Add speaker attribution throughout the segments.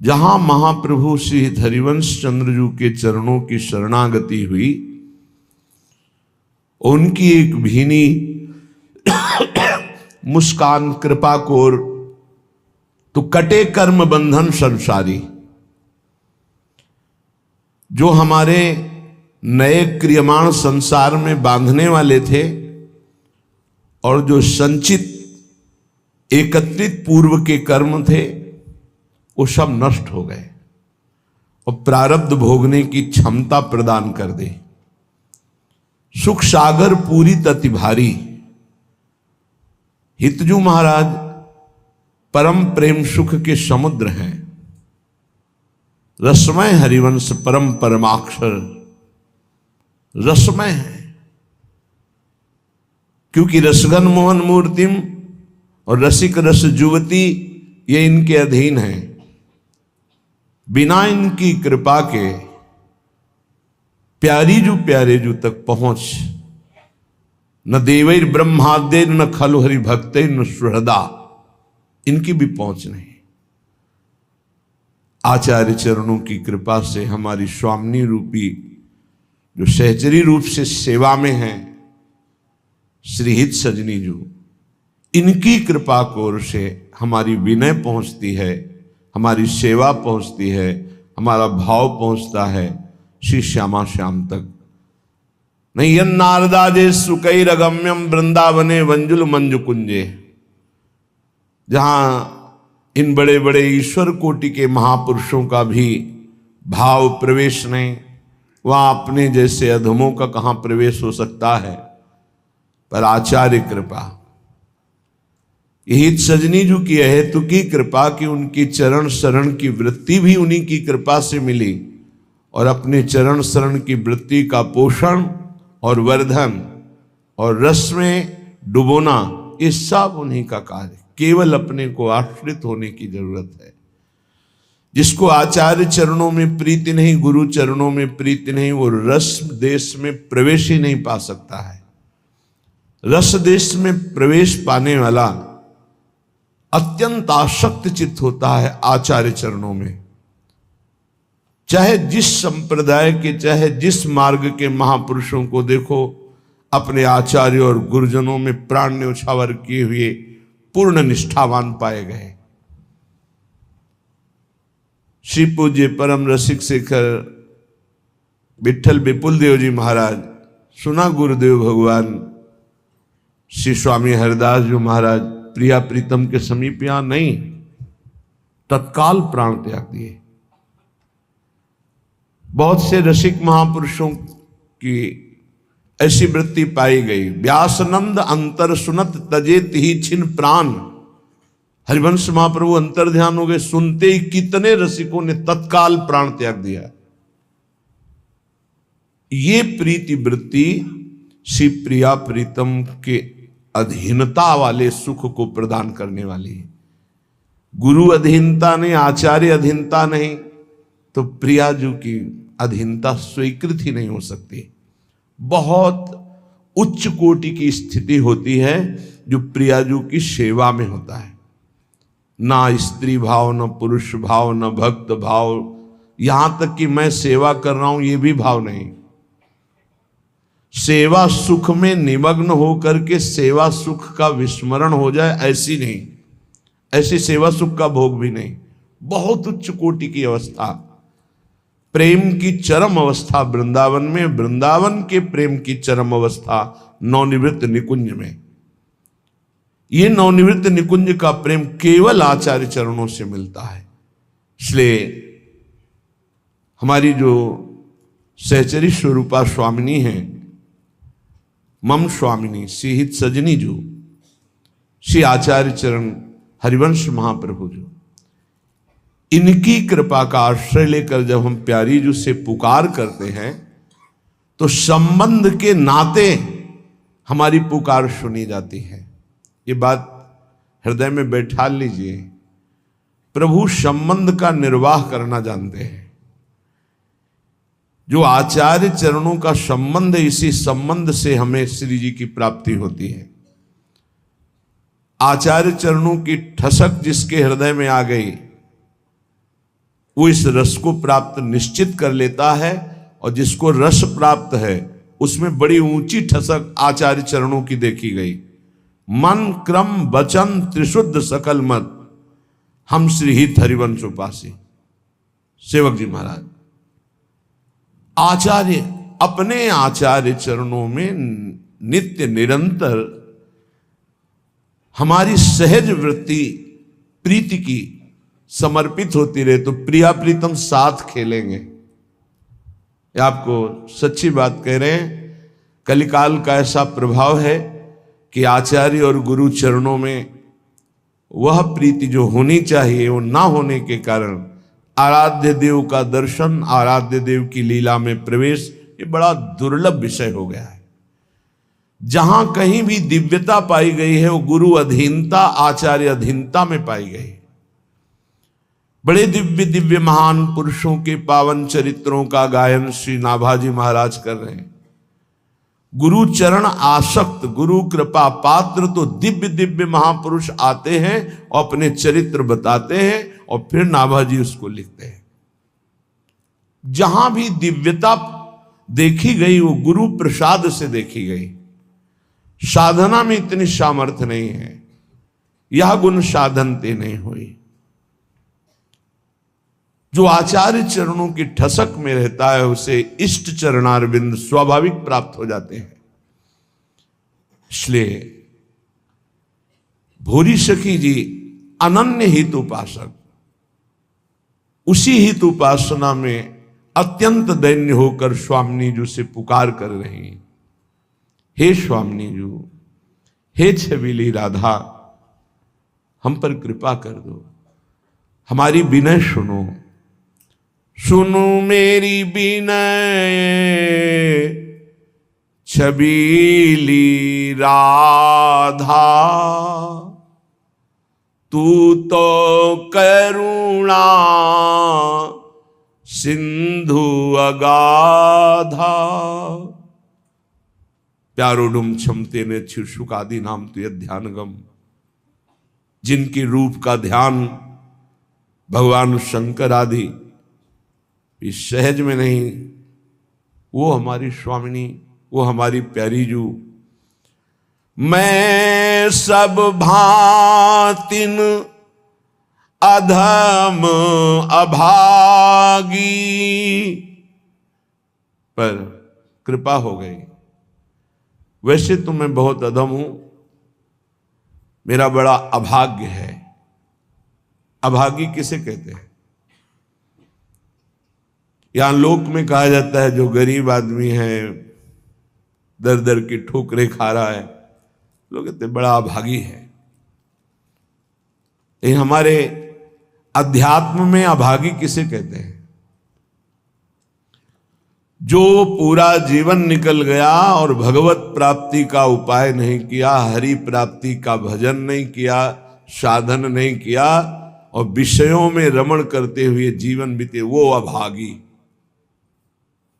Speaker 1: जहां महाप्रभु श्री हरिवंश चंद्र जी के चरणों की शरणागति हुई, उनकी एक भीनी मुस्कान कृपा कोर, तो कटे कर्म बंधन संसारी। जो हमारे नए क्रियमाण संसार में बांधने वाले थे और जो संचित एकत्रित पूर्व के कर्म थे, वो सब नष्ट हो गए और प्रारब्ध भोगने की क्षमता प्रदान कर दे। सुख सागर पूरी तति भारी। हितजू महाराज परम प्रेम सुख के समुद्र हैं। रसमय हरिवंश परम परमाक्षर रसमय है, क्योंकि रसगन मोहन मूर्तिम और रसिक रस जुवती ये इनके अधीन है। बिना इनकी कृपा के प्यारे जू तक पहुंच न देवैर ब्रह्मादे न खलु हरि भक्ते न सुहृदा, इनकी भी पहुंच नहीं। आचार्य चरणों की कृपा से हमारी स्वामिनी रूपी जो सहचरी रूप से सेवा में हैं श्री हित सजनी जी, इनकी कृपा कोर से हमारी विनय पहुंचती है, हमारी सेवा पहुंचती है, हमारा भाव पहुंचता है श्री श्यामा श्याम तक। नहीं यन नारदाजे सुकैरगम्यम वृंदावने वंजुल मंजु कुंजे, जहां इन बड़े बड़े ईश्वर कोटि के महापुरुषों का भी भाव प्रवेश नहीं, वहां अपने जैसे अधमों का कहां प्रवेश हो सकता है। पर आचार्य कृपा, यही सजनी जी की हेतु की कृपा कि उनकी चरण शरण की वृत्ति भी उन्हीं की कृपा से मिली, और अपने चरण शरण की वृत्ति का पोषण और वर्धन और रस में डुबोना, ये सब उन्हीं का कार्य। केवल अपने को आश्रित होने की जरूरत है। जिसको आचार्य चरणों में प्रीति नहीं, गुरु चरणों में प्रीति नहीं, वो रस देश में प्रवेश ही नहीं पा सकता है। रस देश में प्रवेश पाने वाला अत्यंत आसक्त चित्त होता है आचार्य चरणों में। चाहे जिस संप्रदाय के, चाहे जिस मार्ग के महापुरुषों को देखो, अपने आचार्य और गुरुजनों में प्राण न्यौछावर किए हुए पूर्ण निष्ठावान पाए गए। श्री पूज्य परम रसिक शेखर विठल विपुल देव जी महाराज, सुना गुरुदेव भगवान श्री स्वामी हरिदास जी महाराज प्रिया प्रीतम के समीप यहां नहीं, तत्काल प्राण त्याग दिए। बहुत से रसिक महापुरुषों की ऐसी वृत्ति पाई गई। व्यासनंद अंतर सुनत तजेत ही छिन प्राण। हरिवंश महाप्रभु अंतर ध्यान हो गए, सुनते ही कितने रसिकों ने तत्काल प्राण त्याग दिया। ये प्रीति वृत्ति श्री प्रिया प्रीतम के अधीनता वाले सुख को प्रदान करने वाली है। गुरु अधीनता नहीं, आचार्य अधीनता नहीं, तो प्रिया जी की अधीनता स्वीकृत ही नहीं हो सकती। बहुत उच्च कोटि की स्थिति होती है जो प्रियाजू की सेवा में होता है। ना स्त्री भाव, न पुरुष भाव, न भक्त भाव, यहां तक कि मैं सेवा कर रहा हूं ये भी भाव नहीं। सेवा सुख में निमग्न होकर के सेवा सुख का विस्मरण हो जाए, ऐसी नहीं, ऐसी सेवा सुख का भोग भी नहीं। बहुत उच्च कोटि की अवस्था, प्रेम की चरम अवस्था वृंदावन में, वृंदावन के प्रेम की चरम अवस्था नवनिवृत्त निकुंज में। ये नवनिवृत्त निकुंज का प्रेम केवल आचार्य चरणों से मिलता है। इसलिए हमारी जो सहचरी स्वरूपा स्वामिनी है, मम स्वामिनी श्री हित सजनी जो, श्री आचार्य चरण हरिवंश महाप्रभु जो, इनकी कृपा का आश्रय लेकर जब हम प्यारी जी से पुकार करते हैं तो संबंध के नाते हमारी पुकार सुनी जाती है। ये बात हृदय में बैठा लीजिए। प्रभु संबंध का निर्वाह करना जानते हैं। जो आचार्य चरणों का संबंध है, इसी संबंध से हमें श्री जी की प्राप्ति होती है। आचार्य चरणों की ठसक जिसके हृदय में आ गई, वो इस रस को प्राप्त निश्चित कर लेता है, और जिसको रस प्राप्त है उसमें बड़ी ऊंची ठसक आचार्य चरणों की देखी गई। मन क्रम वचन त्रिशुद्ध सकल मत, हम श्री हित हरिवंश उपासी। सेवक जी महाराज आचार्य अपने आचार्य चरणों में नित्य निरंतर हमारी सहज वृत्ति प्रीति की समर्पित होती रहे तो प्रिया प्रीतम साथ खेलेंगे। ये आपको सच्ची बात कह रहे हैं। कलिकाल का ऐसा प्रभाव है कि आचार्य और गुरु चरणों में वह प्रीति जो होनी चाहिए वो ना होने के कारण आराध्य देव का दर्शन, आराध्य देव की लीला में प्रवेश, ये बड़ा दुर्लभ विषय हो गया है। जहां कहीं भी दिव्यता पाई गई है वो गुरु अधीनता, आचार्य अधीनता में पाई गई। बड़े दिव्य दिव्य महान पुरुषों के पावन चरित्रों का गायन श्री नाभाजी महाराज कर रहे हैं। गुरु चरण आसक्त, गुरु कृपा पात्र तो दिव्य दिव्य महापुरुष आते हैं और अपने चरित्र बताते हैं और फिर नाभाजी उसको लिखते हैं। जहां भी दिव्यता देखी गई वो गुरु प्रसाद से देखी गई। साधना में इतनी सामर्थ्य नहीं है, यह गुण साधनते नहीं हुई। जो आचार्य चरणों की ठसक में रहता है उसे इष्ट चरणारविंद स्वाभाविक प्राप्त हो जाते हैं। इसलिए भूरी सखी जी अनन्य हित उपासक, उसी हित उपासना में अत्यंत दैन्य होकर स्वामिनी जी से पुकार कर रही हैं, हे स्वामिनी जी, हे छबीली राधा, हम पर कृपा कर दो, हमारी विनय सुनो, सुनो मेरी विनय छबीली राधा, तू तो करुणा सिंधु अगाधा, प्यारोडुम क्षमते ने शुकादि नाम तुय ध्यानगम। जिनके रूप का ध्यान भगवान शंकर आदि इस सहज में नहीं, वो हमारी स्वामिनी, वो हमारी प्यारी जू। मैं सब भांतिन अधम अभागी, पर कृपा हो गई। वैसे तो मैं बहुत अधम हूं, मेरा बड़ा अभाग्य है। अभागी किसे कहते हैं? यहां लोक में कहा जाता है जो गरीब आदमी है, दर दर की ठोकरें खा रहा है, लोग कहते बड़ा अभागी है। ये हमारे अध्यात्म में अभागी किसे कहते हैं? जो पूरा जीवन निकल गया और भगवत प्राप्ति का उपाय नहीं किया, हरि प्राप्ति का भजन नहीं किया, साधन नहीं किया और विषयों में रमण करते हुए जीवन बीते, वो अभागी।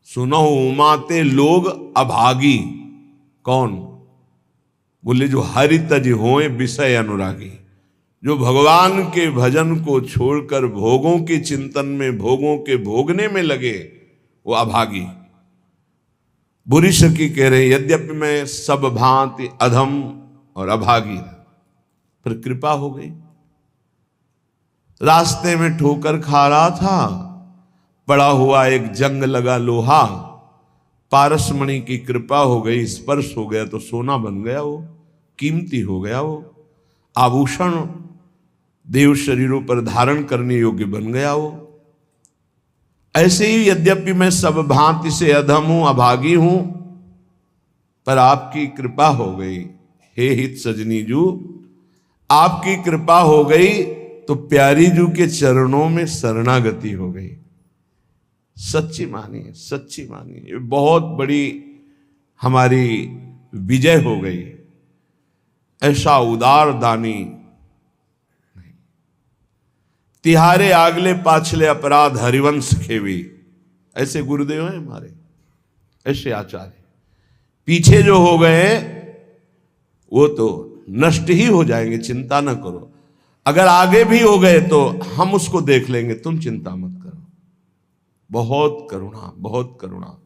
Speaker 1: सुनो उमाते लोग अभागी। कौन? बोले जो हरि तज होए विषय अनुरागी, जो भगवान के भजन को छोड़कर भोगों के चिंतन में, भोगों के भोगने में लगे, वो अभागी। बुरी सखी कह रहे यद्यपि मैं सब भांति अधम और अभागी, पर कृपा हो गई। रास्ते में ठोकर खा रहा था, पड़ा हुआ एक जंग लगा लोहा, पारसमणि की कृपा हो गई, स्पर्श हो गया तो सोना बन गया, वो कीमती हो गया, वो आभूषण देव शरीरों पर धारण करने योग्य बन गया वो। ऐसे ही यद्यपि मैं सब भांति से अधम हूं, अभागी हूं, पर आपकी कृपा हो गई। हे हित सजनी जू, आपकी कृपा हो गई तो प्यारी जू के चरणों में शरणागति हो गई। सच्ची मानिए, सच्ची मानिए, ये बहुत बड़ी हमारी विजय हो गई। ऐसा उदार दानी तिहारे आगले पाछले अपराध हरिवंश खेवी, ऐसे गुरुदेव हैं हमारे, ऐसे आचार्य। पीछे जो हो गए वो तो नष्ट ही हो जाएंगे, चिंता न करो। अगर आगे भी हो गए तो हम उसको देख लेंगे, तुम चिंता मत करो। बहुत करुणा, बहुत करुणा।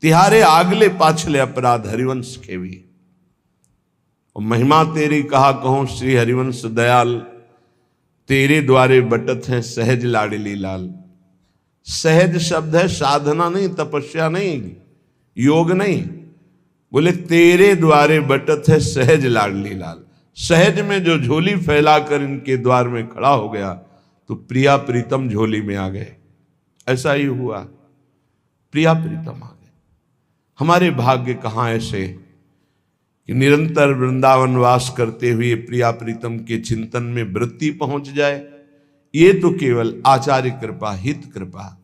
Speaker 1: तिहारे आगले पाछले अपराध हरिवंश खेवी, और महिमा तेरी कहा कहूं श्री हरिवंश दयाल, तेरे द्वारे बटत हैं सहज लाडली लाल। सहज शब्द है, साधना नहीं, तपस्या नहीं, योग नहीं। बोले तेरे द्वारे बटत है सहज लाडली लाल। सहज में जो झोली फैलाकर इनके द्वार में खड़ा हो गया तो प्रिया प्रीतम झोली में आ गए। ऐसा ही हुआ, प्रिया प्रीतम आ गए। हमारे भाग्य कहाँ ऐसे कि निरंतर वृंदावन वास करते हुए प्रिया प्रीतम के चिंतन में वृत्ति पहुंच जाए। ये तो केवल आचार्य कृपा, हित कृपा।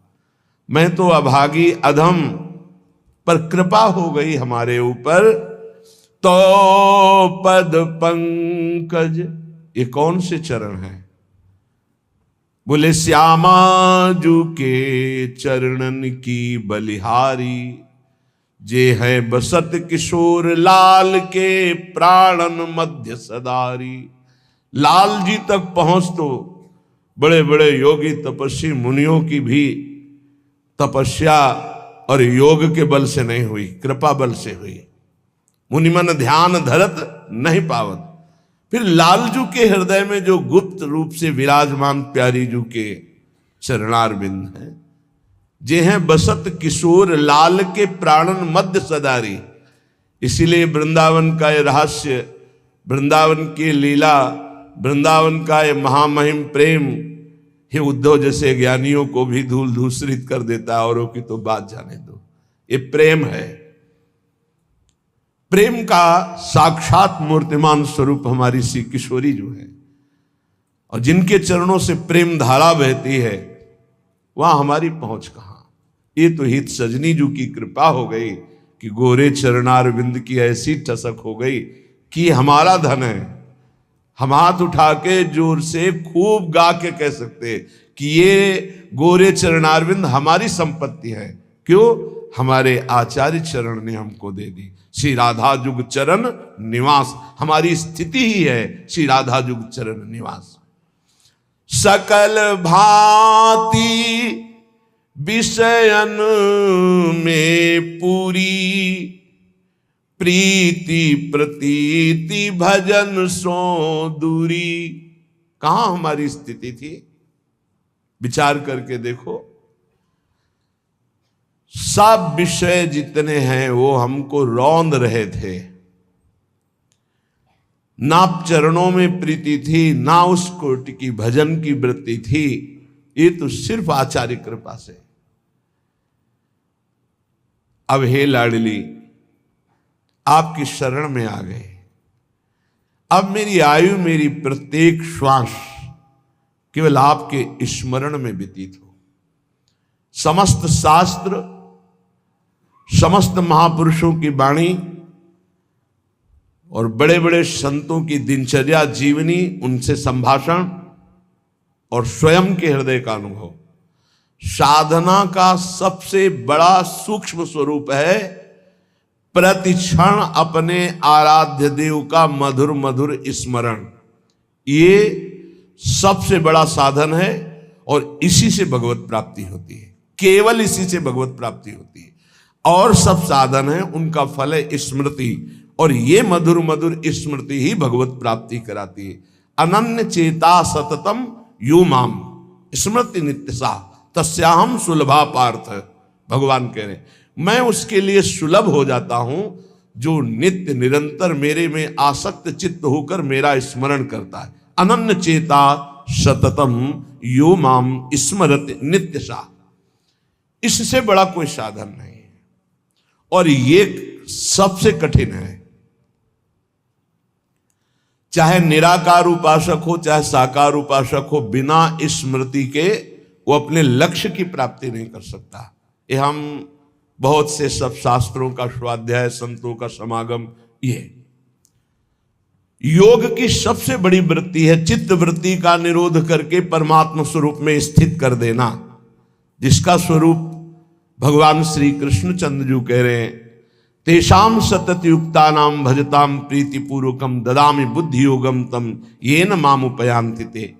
Speaker 1: मैं तो अभागी अधम, पर कृपा हो गई हमारे ऊपर। तो पद पंकज, ये कौन से चरण हैं? बोले श्यामा जू के चरणन की बलिहारी, जे है बसत किशोर लाल के प्राणन मध्य सदारी। लाल जी तक पहुंच तो बड़े बड़े योगी तपस्वी मुनियों की भी तपस्या और योग के बल से नहीं हुई, कृपा बल से हुई। मुनिमन ध्यान धरत नहीं पावत। फिर लालजू के हृदय में जो गुप्त रूप से विराजमान प्यारी जू के चरणारविंद हैं, जे हैं बसत किशोर लाल के प्राणन मध्य सदारी। इसीलिए वृंदावन का ये रहस्य, वृंदावन की लीला, वृंदावन का ये महामहिम प्रेम, हे उद्धव जैसे ज्ञानियों को भी धूल धूसरित कर देता है। औरों की तो बात जाने दो। ये प्रेम है। प्रेम का साक्षात मूर्तिमान स्वरूप हमारी श्री किशोरी जो है, और जिनके चरणों से प्रेम धारा बहती है, वहां हमारी पहुंच कहां। ये तो हित सजनी जू की कृपा हो गई कि गोरे चरणारविंद की ऐसी टसक हो गई कि हमारा धन है। हम हाथ उठा के जोर से खूब गा के कह सकते कि ये गोरे चरणारविंद हमारी संपत्ति है। क्यों? हमारे आचार्य चरण ने हमको दे दी। श्री राधा जुग चरण निवास, हमारी स्थिति ही है श्री राधा जुग चरण निवास। सकल भांति विषयन में पूरी, प्रीति प्रतीति भजन सो दूरी। कहां हमारी स्थिति थी? विचार करके देखो। सब विषय जितने हैं वो हमको रौंद रहे थे। ना चरणों में प्रीति थी, ना उस कोटि की भजन की वृत्ति थी। ये तो सिर्फ आचार्य कृपा से। अब हे लाडली, आपकी शरण में आ गए। अब मेरी आयु, मेरी प्रत्येक श्वास केवल आपके स्मरण में व्यतीत हो। समस्त शास्त्र, समस्त महापुरुषों की वाणी और बड़े बड़े संतों की दिनचर्या जीवनी, उनसे संभाषण और स्वयं के हृदय का अनुभव, साधना का सबसे बड़ा सूक्ष्म स्वरूप है प्रतिक्षण अपने आराध्य देव का मधुर मधुर स्मरण। ये सबसे बड़ा साधन है और इसी से भगवत प्राप्ति होती है। केवल इसी से भगवत प्राप्ति होती है। और सब साधन है, उनका फल है स्मृति, और ये मधुर मधुर स्मृति ही भगवत प्राप्ति कराती है। अनन्य चेता सततम यो माम स्मृति नित्यसा तस्याहम सुलभा पार्थ। भगवान कह रहे मैं उसके लिए सुलभ हो जाता हूं जो नित्य निरंतर मेरे में आसक्त चित्त होकर मेरा स्मरण करता है। अनन्य चेता सततम यो माम स्मरति नित्यसा। इससे बड़ा कोई साधन नहीं है, और ये सबसे कठिन है। चाहे निराकार उपासक हो, चाहे साकार उपासक हो, बिना स्मृति के वो अपने लक्ष्य की प्राप्ति नहीं कर सकता। ये हम बहुत से सब शास्त्रों का स्वाध्याय, संतों का समागम, ये योग की सबसे बड़ी वृत्ति है चित्त वृत्ति का निरोध करके परमात्मा स्वरूप में स्थित कर देना, जिसका स्वरूप भगवान श्री कृष्णचंद्र जी कह रहे हैं, तेषाम सतत युक्ता नाम भजताम प्रीति पूर्वकम ददामि बुद्धि योगम तम येन माम उपयांति ते।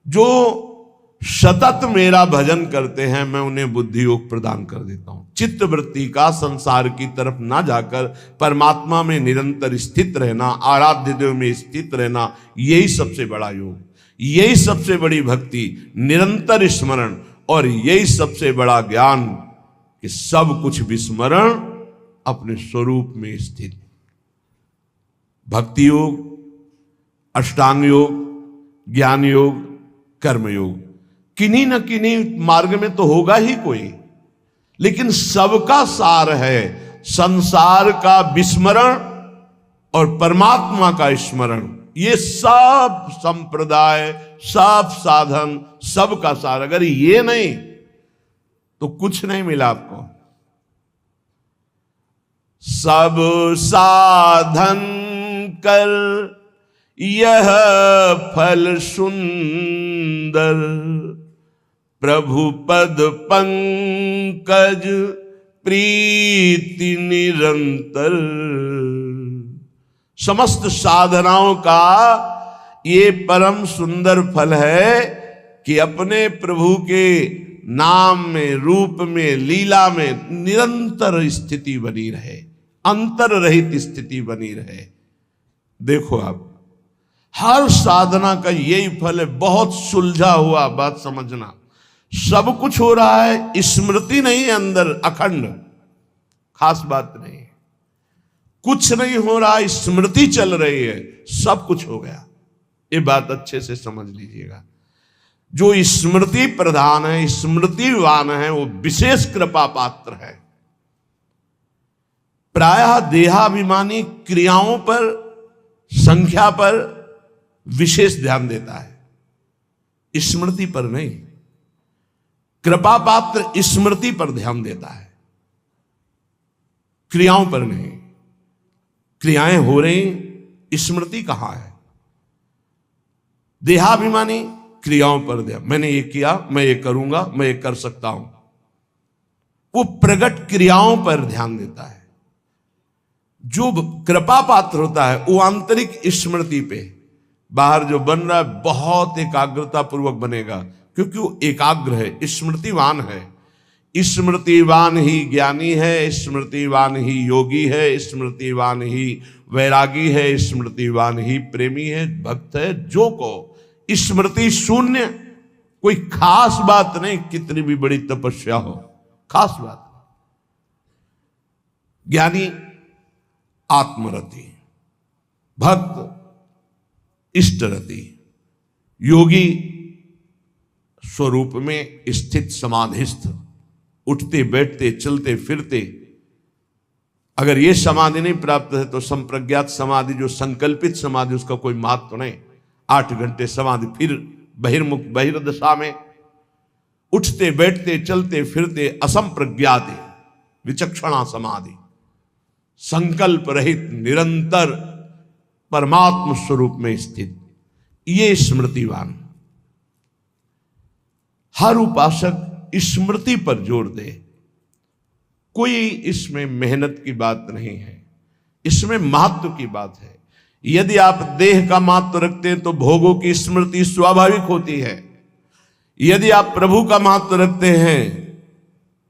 Speaker 1: जो सतत मेरा भजन करते हैं, मैं उन्हें बुद्धि योग प्रदान कर देता हूं। चित्त वृत्ति का संसार की तरफ ना जाकर परमात्मा में निरंतर स्थित रहना, आराध्य देव में स्थित रहना, यही सबसे बड़ा योग, यही सबसे बड़ी भक्ति, निरंतर स्मरण, और यही सबसे बड़ा ज्ञान कि सब कुछ विस्मरण, अपने स्वरूप में स्थित। भक्ति योग, अष्टांग योग, ज्ञान योग, कर्म योग, किन्हीं न किन्हीं मार्ग में तो होगा ही कोई, लेकिन सबका सार है संसार का विस्मरण और परमात्मा का स्मरण। ये सब संप्रदाय, सब साधन, सबका सार, अगर ये नहीं तो कुछ नहीं मिला आपको। सब साधन कर यह फल सुंदर, प्रभु पद पंकज प्रीति निरंतर। समस्त साधनाओं का ये परम सुंदर फल है कि अपने प्रभु के नाम में, रूप में, लीला में निरंतर स्थिति बनी रहे, अंतर रहित स्थिति बनी रहे। देखो आप, हर साधना का यही फल है। बहुत सुलझा हुआ बात समझना, सब कुछ हो रहा है, स्मृति नहीं है अंदर अखंड, खास बात नहीं, कुछ नहीं हो रहा, स्मृति चल रही है, सब कुछ हो गया। ये बात अच्छे से समझ लीजिएगा। जो स्मृति प्रधान है, स्मृतिवान है, वो विशेष कृपा पात्र है। प्रायः देहाभिमानी क्रियाओं पर, संख्या पर विशेष ध्यान देता है, स्मृति पर नहीं। कृपा पात्र स्मृति पर ध्यान देता है, क्रियाओं पर नहीं। क्रियाएं हो रही, स्मृति कहां है? देहाभिमानी क्रियाओं पर ध्यान, मैंने ये किया, मैं ये करूंगा, मैं ये कर सकता हूं, वो प्रकट क्रियाओं पर ध्यान देता है। जो कृपा पात्र होता है वो आंतरिक स्मृति पे, बाहर जो बन रहा है बहुत एकाग्रता पूर्वक बनेगा, क्योंकि वो एकाग्र है, स्मृतिवान है। स्मृतिवान ही ज्ञानी है, स्मृतिवान ही योगी है, स्मृतिवान ही वैरागी है, स्मृतिवान ही प्रेमी है, भक्त है। जो को स्मृति शून्य, कोई खास बात नहीं, कितनी भी बड़ी तपस्या हो, खास बात। ज्ञानी आत्मरति, भक्त इष्टरति, योगी स्वरूप में स्थित समाधिस्थ, उठते बैठते चलते फिरते। अगर ये समाधि नहीं प्राप्त है तो संप्रज्ञात समाधि, जो संकल्पित समाधि, उसका कोई महत्व नहीं। 8 घंटे समाधि, फिर बहिर्मुख बहिर्दशा में उठते बैठते चलते फिरते असंप्रज्ञात विचक्षणा समाधि, संकल्प रहित निरंतर परमात्म स्वरूप में स्थित, ये स्मृतिवान। हर उपासक स्मृति पर जोर दे। कोई इसमें मेहनत की बात नहीं है, इसमें महत्व की बात है। यदि आप देह का महत्व रखते हैं तो भोगों की स्मृति स्वाभाविक होती है। यदि आप प्रभु का महत्व रखते हैं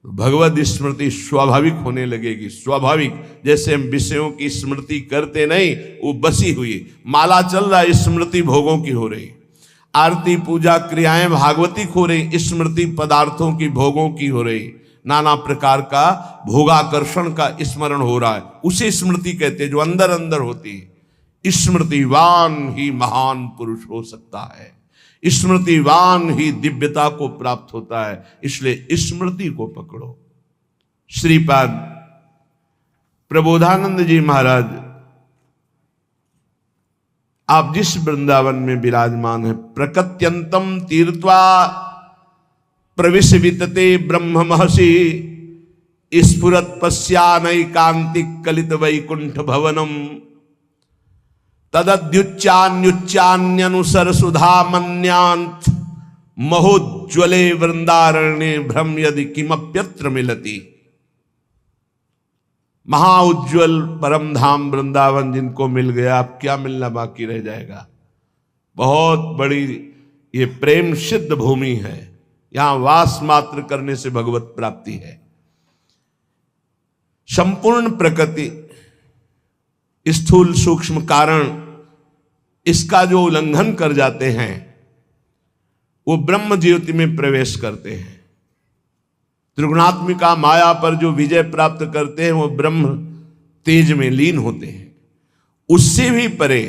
Speaker 1: तो भगवत स्मृति स्वाभाविक होने लगेगी। स्वाभाविक, जैसे हम विषयों की स्मृति करते नहीं, वो बसी हुई माला चल रहा है, स्मृति भोगों की हो रही। आरती पूजा क्रियाएं भागवतिक हो रही, स्मृति पदार्थों की भोगों की हो रही। नाना प्रकार का भोगाकर्षण का स्मरण हो रहा है, उसे स्मृति कहते हैं, जो अंदर अंदर होती है। स्मृतिवान ही महान पुरुष हो सकता है, स्मृतिवान ही दिव्यता को प्राप्त होता है। इसलिए स्मृति को पकड़ो। श्रीपाद प्रबोधानंद जी महाराज, आप जिस वृंदावन में विराजमान है, प्रकत्यंतम तीर्थवा प्रविश वितते ब्रह्म महर्षि स्फुरत पश्यानैकांतिक कलित वैकुंठ भवनम तदद्युच्चान्युच्चान्यनुसर सुधा मन्यांत महोज्वले वृंदारण्ये भ्रम यदि किमप्यत्र मिलति। महाउज्ज्वल परम धाम वृंदावन जिनको मिल गया, अब क्या मिलना बाकी रह जाएगा। बहुत बड़ी ये प्रेम सिद्ध भूमि है, यहां वास मात्र करने से भगवत प्राप्ति है। संपूर्ण प्रकृति, स्थूल सूक्ष्म कारण, इसका जो उल्लंघन कर जाते हैं वो ब्रह्म ज्योति में प्रवेश करते हैं। त्रिगुणात्मिका माया पर जो विजय प्राप्त करते हैं वो ब्रह्म तेज में लीन होते हैं। उससे भी परे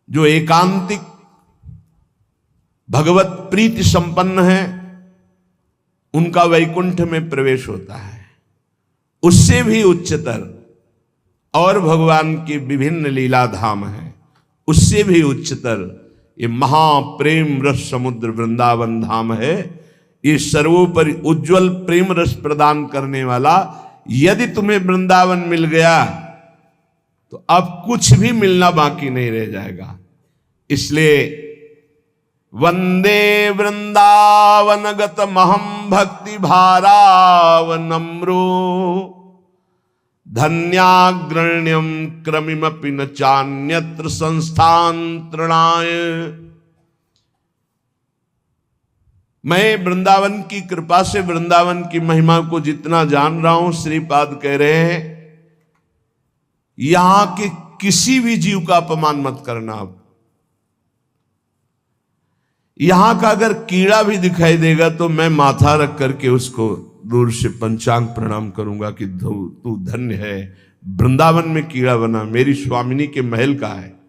Speaker 1: जो एकांतिक भगवत प्रीति संपन्न है उनका वैकुंठ में प्रवेश होता है। उससे भी उच्चतर और भगवान के विभिन्न लीला धाम हैं, उससे भी उच्चतर ये महाप्रेम रस समुद्र वृंदावन धाम है। ये सर्वोपरि उज्जवल प्रेम रस प्रदान करने वाला। यदि तुम्हें वृंदावन मिल गया तो अब कुछ भी मिलना बाकी नहीं रह जाएगा। इसलिए वंदे वृंदावनगत महम भक्ति भारावनम्रो धन्याग्रण्यम क्रमिमपि न चान्यत्र संस्थांतरणाय। मैं वृंदावन की कृपा से वृंदावन की महिमा को जितना जान रहा हूं, श्रीपाद कह रहे हैं यहां के किसी भी जीव का अपमान मत करना। आप यहां का अगर कीड़ा भी दिखाई देगा तो मैं माथा रख करके उसको दूर से पंचांग प्रणाम करूंगा कि तू धन्य है, वृंदावन में कीड़ा बना, मेरी स्वामिनी के महल का है।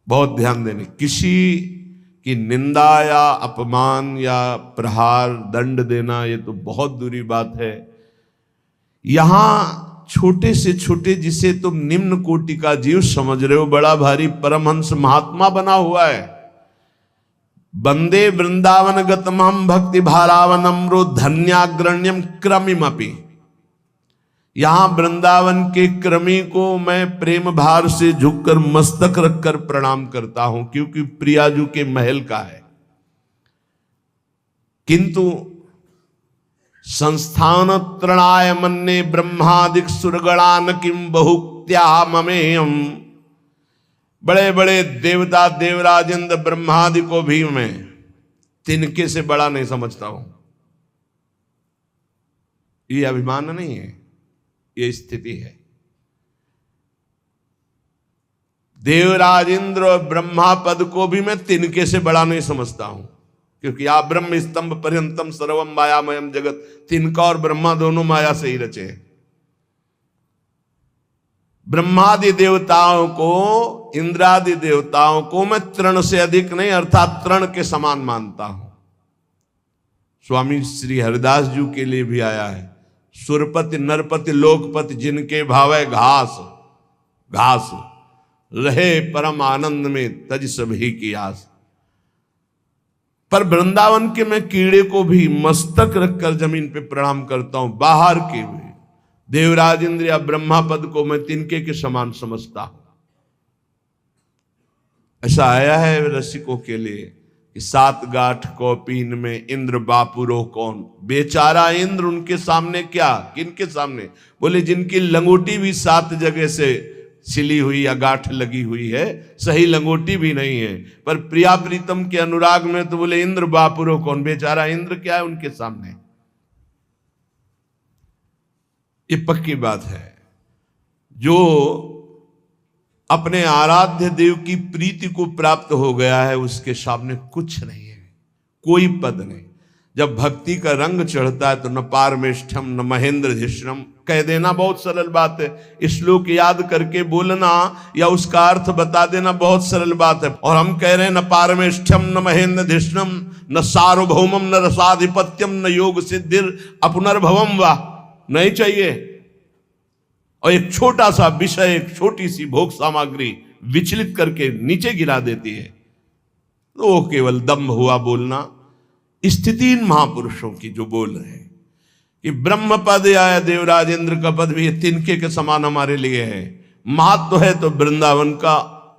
Speaker 1: बहुत ध्यान देने, किसी की निंदा या अपमान या प्रहार दंड देना ये तो बहुत दूरी बात है। यहां छोटे से छोटे जिसे तुम निम्न कोटि का जीव समझ रहे हो, बड़ा भारी परमहंस महात्मा बना हुआ है। वंदे वृंदावन गतमहम भक्ति भारावनम्रो धन्याग्रण्यम क्रमिमपि। यहां वृंदावन के क्रमी को मैं प्रेम भार से झुककर मस्तक रखकर प्रणाम करता हूं, क्योंकि प्रियाजू के महल का है। किंतु संस्थान त्रणाय मन्ने ब्रह्मादिक सुरगणान किम बहुक्त्या ममेयम। बड़े बड़े देवता देवराज इंद्र ब्रह्मादि को भी मैं तिनके से बड़ा नहीं समझता हूं। ये अभिमान नहीं है, ये स्थिति है। देवराज इंद्र और ब्रह्मा पद को भी मैं तिनके से बड़ा नहीं समझता हूं, क्योंकि आप ब्रह्म स्तंभ पर्यंतम सर्वम मायामयम जगत, तिनका और ब्रह्मा दोनों माया से ही रचे हैं। ब्रह्मादि देवताओं को, इंद्रादि देवताओं को मैं तृण से अधिक नहीं अर्थात तृण के समान मानता हूं। स्वामी श्री हरिदास जी के लिए भी आया है, सुरपति नरपति लोकपति जिनके भावे घास घास रहे परम आनंद में तज सभी की आस। पर वृंदावन के मैं कीड़े को भी मस्तक रखकर जमीन पे प्रणाम करता हूं। बाहर के भी देवराज इंद्र या ब्रह्मा पद को मैं तिनके के समान समझता हूं। ऐसा आया है रसिकों के लिए कि 7 गांठ कौपीन में इंद्र बापुरो कौन। बेचारा इंद्र, उनके सामने क्या, किनके सामने? बोले जिनकी लंगोटी भी 7 जगह से सिली हुई या गांठ लगी हुई है, सही लंगोटी भी नहीं है, पर प्रिया प्रीतम के अनुराग में तो बोले इंद्र बापुरो कौन। बेचारा इंद्र क्या है उनके सामने। ये पक्की बात है। जो अपने आराध्य देव की प्रीति को प्राप्त हो गया है उसके सामने कुछ नहीं है, कोई पद नहीं। जब भक्ति का रंग चढ़ता है तो न पारमेष्ठम न महेंद्र धिष्णम कह देना बहुत सरल बात है। श्लोक याद करके बोलना या उसका अर्थ बता देना बहुत सरल बात है। और हम कह रहे हैं न पारमेष्ठम न महेंद्र धिष्णम न सार्वभौमम न रसाधिपत्यम न योग सिद्धिर अपनर्भवम वा। नहीं चाहिए। और एक छोटा सा विषय, एक छोटी सी भोग सामग्री विचलित करके नीचे गिरा देती है, तो वो केवल दम्भ हुआ बोलना। स्थिति इन महापुरुषों की जो बोल रहे हैं कि ब्रह्म पद या देवराज इंद्र का पद भी तिनके के समान हमारे लिए है। महत्व है तो वृंदावन का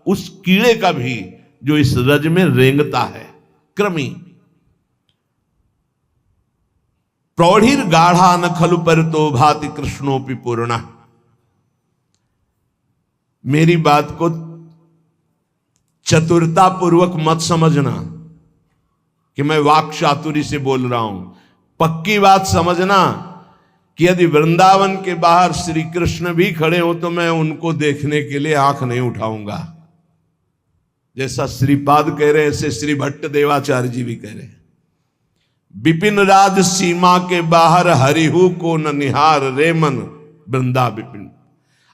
Speaker 1: उस कीड़े का भी जो इस रज में रेंगता है। क्रमी प्रौढ़िर गाढ़ा न खलु पर तो भाति कृष्णोपि पूर्णा। मेरी बात को चतुरता पूर्वक मत समझना कि मैं वाक चातुरी से बोल रहा हूं। पक्की बात समझना कि यदि वृंदावन के बाहर श्री कृष्ण भी खड़े हो तो मैं उनको देखने के लिए आंख नहीं उठाऊंगा। जैसा श्रीपाद कह रहे हैं ऐसे श्री भट्ट देवाचार्य जी भी कह रहे हैं। विपिन राज सीमा के बाहर हरिहु को न निहार रे मन वृंदा विपिन।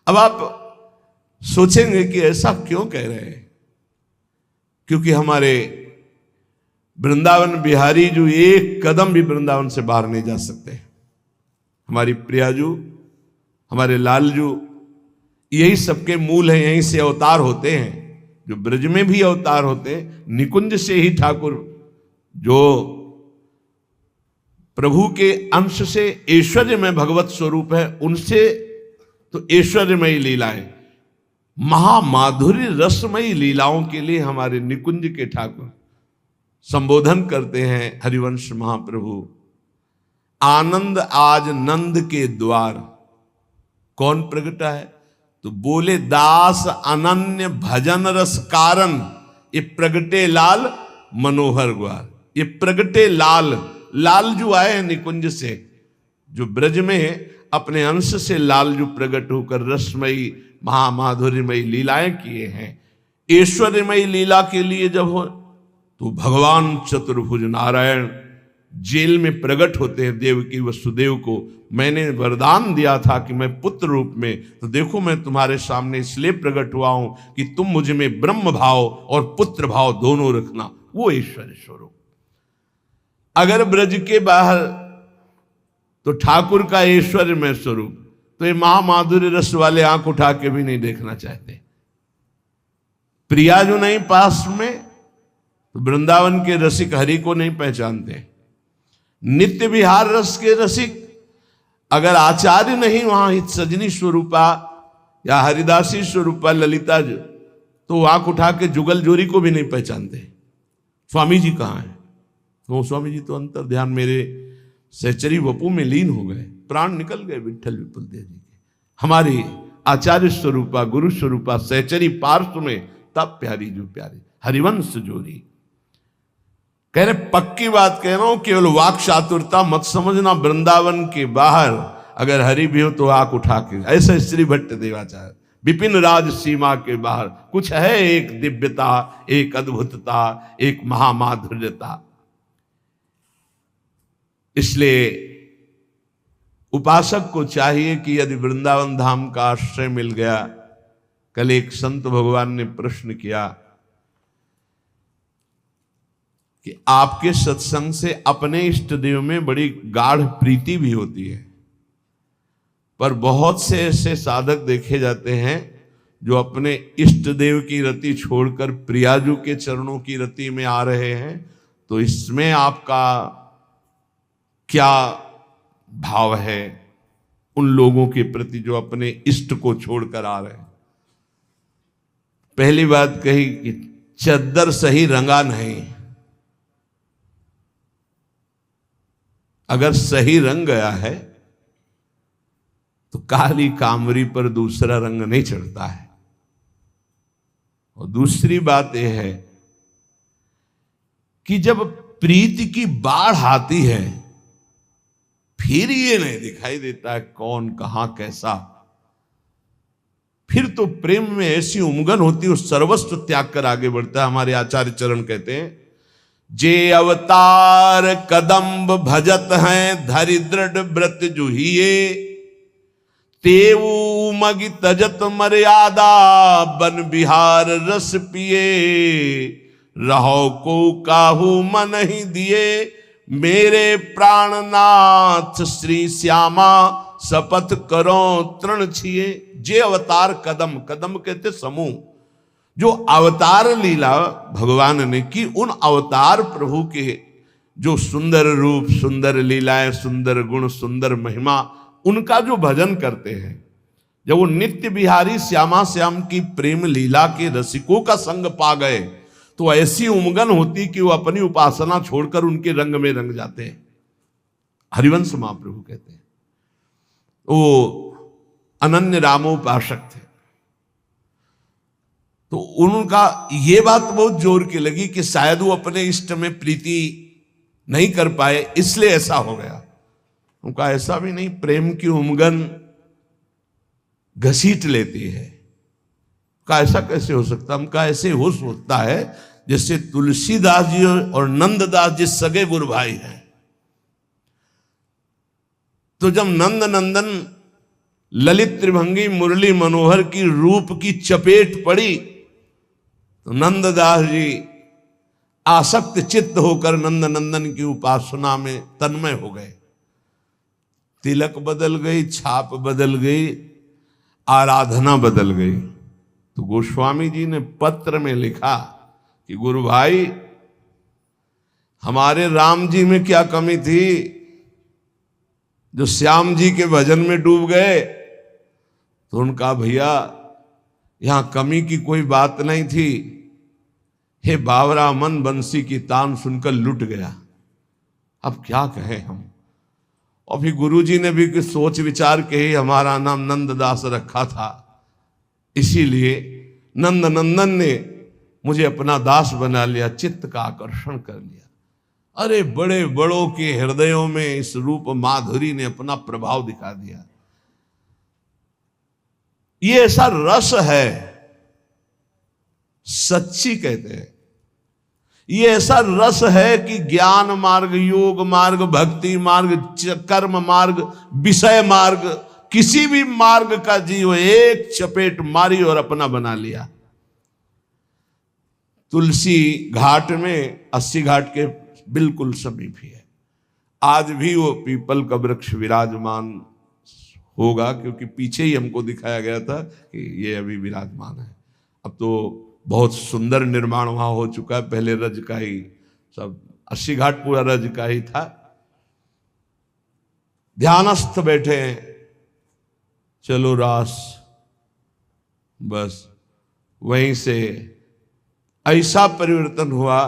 Speaker 1: अब आप सोचेंगे कि ऐसा क्यों कह रहे हैं, क्योंकि हमारे वृंदावन बिहारी जो एक कदम भी वृंदावन से बाहर नहीं जा सकते। हमारी प्रियाजू, हमारे लालजू, यही सबके मूल हैं, यहीं से अवतार होते हैं। जो ब्रज में भी अवतार होते हैं, निकुंज से ही ठाकुर जो प्रभु के अंश से ऐश्वर्य में भगवत स्वरूप है, उनसे तो ऐश्वर्यमयी लीलाएं, महामाधुर्य रसमयी लीलाओं के लिए हमारे निकुंज के ठाकुर संबोधन करते हैं हरिवंश महाप्रभु। आनंद आज नंद के द्वार। कौन प्रगटा है? तो बोले दास अनन्य भजन रस कारण, ये प्रगटे लाल मनोहर ग्वार। ये प्रगटे लाल, लाल जो आए हैं निकुंज से, जो ब्रज में अपने अंश से लाल जो प्रकट होकर रसमयी महामाधुर्यमयी लीलाएं किए हैं। ऐश्वर्यमयी लीला के लिए जब हो तो भगवान चतुर्भुज नारायण जेल में प्रकट होते हैं देवकी वसुदेव को। मैंने वरदान दिया था कि मैं पुत्र रूप में, तो देखो मैं तुम्हारे सामने इसलिए प्रकट हुआ हूं कि तुम मुझ में ब्रह्म भाव और पुत्र भाव दोनों रखना। वो ऐश्वर्य स्वरूप। अगर ब्रज के बाहर तो ठाकुर का ऐश्वर्य में स्वरूप, तो ये महामाधुर्य रस वाले आंख उठा के भी नहीं देखना चाहते। प्रिया जो नहीं पास में, तो वृंदावन के रसिक हरि को नहीं पहचानते। नित्य विहार रस के रसिक अगर आचार्य नहीं वहां सजनी स्वरूपा या हरिदासी स्वरूपा ललिता, तो आंख उठा के जुगल जोरी को भी नहीं पहचानते। स्वामी जी कहाँ हैं? तो स्वामी जी तो अंतर ध्यान मेरे सहचरी वपू में लीन हो गए, प्राण निकल गए विठ्ठल विपुल देव जी के। हमारी आचार्य स्वरूपा गुरु स्वरूपा सहचरी पार्श्व में तब प्यारी जो प्यारी हरिवंश जोरी। कह रहे पक्की बात कह रहा हूं, केवल वाक चातुरता मत समझना। वृंदावन के बाहर अगर हरि भी हो तो आंख उठा के, ऐसा श्री भट्ट देवाचार्य। विपिन राज सीमा के बाहर कुछ है, एक दिव्यता, एक अद्भुतता, एक महामाधुर्यता। इसलिए उपासक को चाहिए कि यदि वृंदावन धाम का आश्रय मिल गया। कल एक संत भगवान ने प्रश्न किया कि आपके सत्संग से अपने इष्ट देव में बड़ी गाढ़ प्रीति भी होती है, पर बहुत से ऐसे साधक देखे जाते हैं जो अपने इष्ट देव की रति छोड़कर प्रियाजू के चरणों की रति में आ रहे हैं। तो इसमें आपका क्या भाव है उन लोगों के प्रति जो अपने इष्ट को छोड़कर आ रहे हैं? पहली बात कही कि चद्दर सही रंगा नहीं। अगर सही रंग गया है तो काली कामरी पर दूसरा रंग नहीं चढ़ता है। और दूसरी बात यह है कि जब प्रीति की बाढ़ आती है फिर ये नहीं दिखाई देता है कौन कहां कैसा। फिर तो प्रेम में ऐसी उमगन होती है, सर्वस्व त्याग कर आगे बढ़ता है। हमारे आचार्य चरण कहते हैं, जे अवतार कदम्ब भजत हैं धरि दृढ़ व्रत जुहिए, तेऊ मगि तजत मर्यादा बन बिहार रस पिए, रहो को काहू मन ही दिए, मेरे प्राणनाथ श्री श्यामा शपथ करो तृण छिए। जे अवतार कदम, कदम कहते समूह, जो अवतार लीला भगवान ने की, उन अवतार प्रभु के जो सुंदर रूप, सुंदर लीलाएं, सुंदर गुण, सुंदर महिमा, उनका जो भजन करते हैं, जब वो नित्य बिहारी श्यामा श्याम की प्रेम लीला के रसिकों का संग पा गए तो ऐसी उमगन होती कि वो अपनी उपासना छोड़कर उनके रंग में रंग जाते हैं। हरिवंश महाप्रभु कहते हैं वो अनन्य रामोपासक थे। तो उनका ये बात बहुत जोर की लगी कि शायद वो अपने इष्ट में प्रीति नहीं कर पाए इसलिए ऐसा हो गया। उनका ऐसा भी नहीं, प्रेम की उमगन घसीट लेती है। का ऐसा कैसे हो सकता? उनका ऐसे हो सकता है जैसे तुलसीदास जी और नंददास जी सगे गुरु भाई हैं। तो जब नंद नंदन ललित त्रिभंगी मुरली मनोहर की रूप की चपेट पड़ी तो नंददास जी आसक्त चित्त होकर नंद नंदन की उपासना में तन्मय हो गए। तिलक बदल गई, छाप बदल गई, आराधना बदल गई। तो गोस्वामी जी ने पत्र में लिखा कि गुरु भाई, हमारे राम जी में क्या कमी थी जो श्याम जी के भजन में डूब गए? तो उनका भैया यहां कमी की कोई बात नहीं थी। हे बावरा मन बंसी की तान सुनकर लुट गया। अब क्या कहें हम। और फिर गुरु जी ने भी कुछ सोच विचार के ही हमारा नाम नंददास रखा था, इसीलिए नंद नंदन ने मुझे अपना दास बना लिया, चित्त का आकर्षण कर लिया। अरे बड़े बड़ों के हृदयों में इस रूप माधुरी ने अपना प्रभाव दिखा दिया। ये ऐसा रस है, सच्ची कहते हैं, ये ऐसा रस है कि ज्ञान मार्ग, योग मार्ग, भक्ति मार्ग, कर्म मार्ग, विषय मार्ग, किसी भी मार्ग का जीव एक चपेट मारी और अपना बना लिया। तुलसी घाट में 80 घाट के बिल्कुल समीप ही है। आज भी वो पीपल का वृक्ष विराजमान होगा, क्योंकि पीछे ही हमको दिखाया गया था कि ये अभी विराजमान है। अब तो बहुत सुंदर निर्माण वहां हो चुका है, पहले रज का ही सब 80 घाट पूरा रज का ही था। ध्यानस्थ बैठे हैं, चलो रास, बस वहीं से ऐसा परिवर्तन हुआ।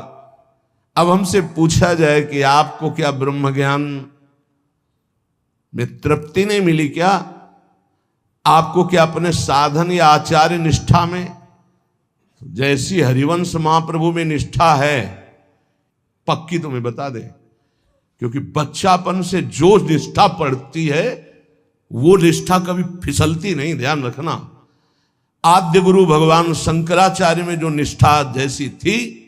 Speaker 1: अब हमसे पूछा जाए कि आपको क्या ब्रह्म ज्ञान में तृप्ति नहीं मिली क्या? आपको क्या अपने साधन या आचार्य निष्ठा में जैसी हरिवंश महाप्रभु में निष्ठा है, पक्की तुम्हें बता दे, क्योंकि बच्चापन से जो निष्ठा पड़ती है वो निष्ठा कभी फिसलती नहीं, ध्यान रखना। आद्य गुरु भगवान शंकराचार्य में जो निष्ठा जैसी थी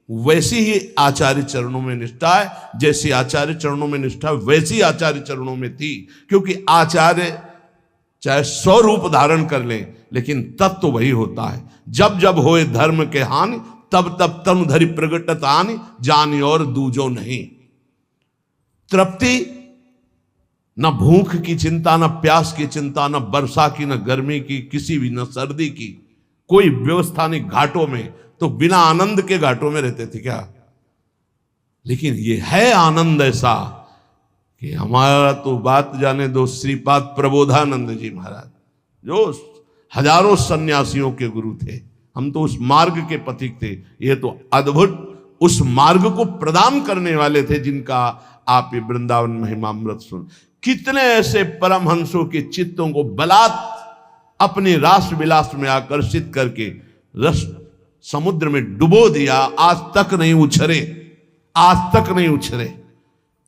Speaker 1: वैसी ही आचार्य चरणों में निष्ठा है, जैसी आचार्य चरणों में निष्ठा वैसी आचार्य चरणों में थी। क्योंकि आचार्य चाहे 100 रूप धारण कर ले, लेकिन तत्व तो वही होता है। जब जब होए धर्म के हानि, तब तब तनु धरि प्रगटत आनि, जानि और दूजो नहीं। तृप्ति, न भूख की चिंता, न प्यास की चिंता, न वर्षा की, न गर्मी की, किसी भी, न सर्दी की, कोई व्यवस्था नहीं। घाटों में तो बिना आनंद के घाटों में रहते थे क्या? लेकिन ये है आनंद ऐसा कि हमारा तो बात जाने दो, श्रीपाद प्रबोधानंद जी महाराज जो हजारों सन्यासियों के गुरु थे, हम तो उस मार्ग के पथिक थे। ये तो अद्भुत उस मार्ग को प्रदान करने वाले थे जिनका आप ये वृंदावन महिमामृत सुन। कितने ऐसे परमहंसों के चित्तों को बलात् अपने रास विलास में आकर्षित करके रस समुद्र में डुबो दिया, आज तक नहीं उछरे, आज तक नहीं उछरे।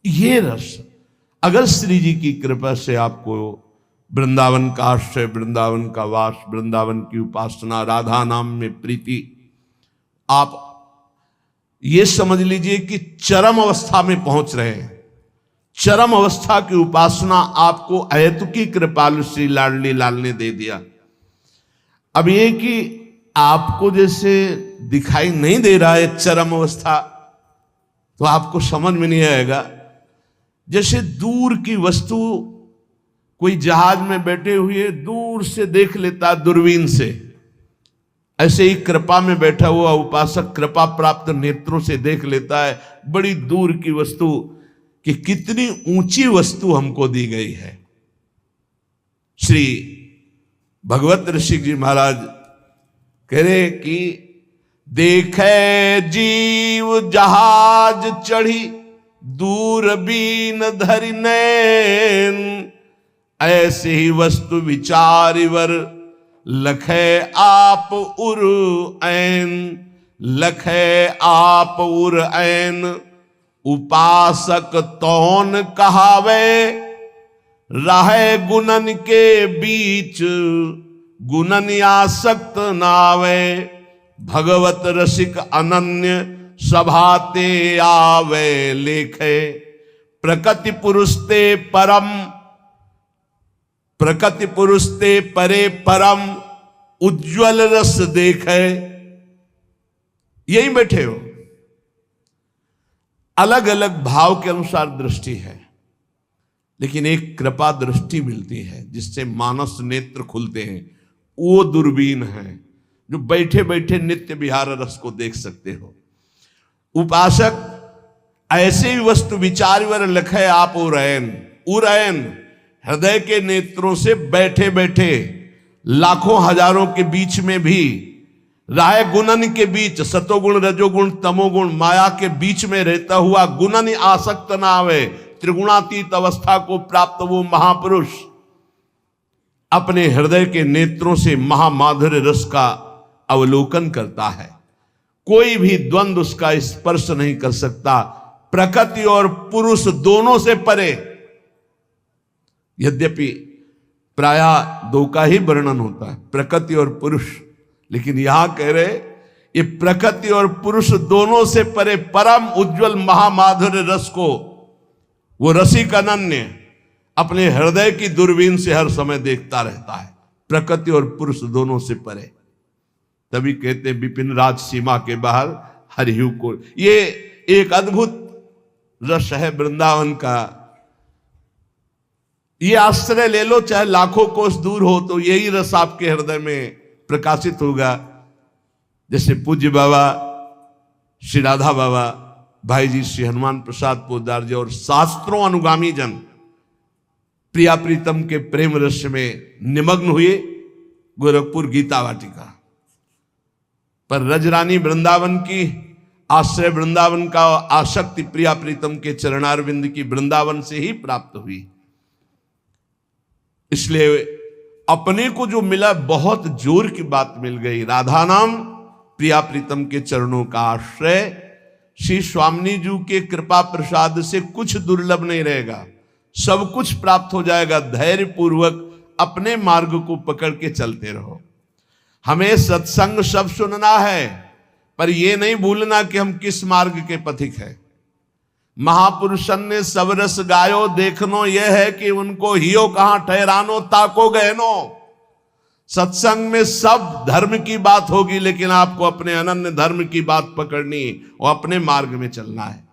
Speaker 1: ये रस अगर श्री जी की कृपा से आपको वृंदावन का आश्रय, वृंदावन का वास, वृंदावन की उपासना, राधा नाम में प्रीति, आप ये समझ लीजिए कि चरम अवस्था में पहुंच रहे हैं। चरम अवस्था की उपासना आपको अहेतुकी कृपालु श्री लाडली लाल ने दे दिया। अब ये कि आपको जैसे दिखाई नहीं दे रहा है चरम अवस्था, तो आपको समझ में नहीं आएगा। जैसे दूर की वस्तु कोई जहाज में बैठे हुए दूर से देख लेता दूरबीन से, ऐसे ही कृपा में बैठा हुआ उपासक कृपा प्राप्त नेत्रों से देख लेता है बड़ी दूर की वस्तु कि कितनी ऊंची वस्तु हमको दी गई है। श्री भगवत ऋषि जी महाराज कह रहे कि देखे जीव जहाज चढ़ी, दूरबीन धरि नैन, ऐसे ही वस्तु विचारिवर लखै आप उर ऐन, लखै आप उर ऐन। उपासक तौन कहावे, राहे गुणन के बीच, गुणन आसक्त नावे। भगवत रसिक अनन्य सभाते आवे लेखे। प्रकृति पुरुषते परम, प्रकृति पुरुषते परे परम, उज्ज्वल रस देखे। यही बैठे हो, अलग अलग भाव के अनुसार दृष्टि है, लेकिन एक कृपा दृष्टि मिलती है जिससे मानस नेत्र खुलते हैं। वो दूरबीन है जो बैठे बैठे नित्य विहार रस को देख सकते हो। उपासक ऐसे ही वस्तु विचार वर लखे आप उरैन, उरैन हृदय के नेत्रों से बैठे बैठे लाखों हजारों के बीच में भी, राय गुणन के बीच, सतोगुण रजोगुण तमोगुण माया के बीच में रहता हुआ गुणन आसक्त ना आवे। त्रिगुणातीत अवस्था को प्राप्त वो महापुरुष अपने हृदय के नेत्रों से महामाधुर्य रस का अवलोकन करता है। कोई भी द्वंद्व उसका स्पर्श नहीं कर सकता। प्रकृति और पुरुष दोनों से परे, यद्यपि प्रायः दो का ही वर्णन होता है, प्रकृति और पुरुष, लेकिन यहां कह रहे ये प्रकृति और पुरुष दोनों से परे परम उज्जवल महामाधुर्य रस को वो रसिक अनन्य अपने हृदय की दूरबीन से हर समय देखता रहता है। प्रकृति और पुरुष दोनों से परे, तभी कहते विपिन राज सीमा के बाहर हरिहु को। ये एक अद्भुत रस है वृंदावन का। ये आश्रय ले लो, चाहे लाखों कोस दूर हो, तो यही रस आपके हृदय में प्रकाशित होगा। जैसे पूज्य बाबा श्री राधा बाबा, भाई जी श्री हनुमान प्रसाद पोद्दार जी और शास्त्रों अनुगामी जन प्रिया प्रीतम के प्रेम रस में निमग्न हुए गोरखपुर गीता वाटिका पर। रजरानी वृंदावन की आश्रय वृंदावन का आसक्ति प्रिया प्रीतम के चरणारविंद की वृंदावन से ही प्राप्त हुई। इसलिए अपने को जो मिला बहुत जोर की बात मिल गई। राधा नाम प्रिया प्रीतम के चरणों का आश्रय, श्री स्वामिनी जी के कृपा प्रसाद से कुछ दुर्लभ नहीं रहेगा, सब कुछ प्राप्त हो जाएगा। धैर्य पूर्वक अपने मार्ग को पकड़ के चलते रहो। हमें सत्संग सब सुनना है, पर यह नहीं भूलना कि हम किस मार्ग के पथिक हैं। महापुरुषन ने सब रस गायो देखनो, यह है कि उनको हियो कहां ठहरानो ताको गहनो। सत्संग में सब धर्म की बात होगी, लेकिन आपको अपने अनन्य धर्म की बात पकड़नी और अपने मार्ग में चलना है।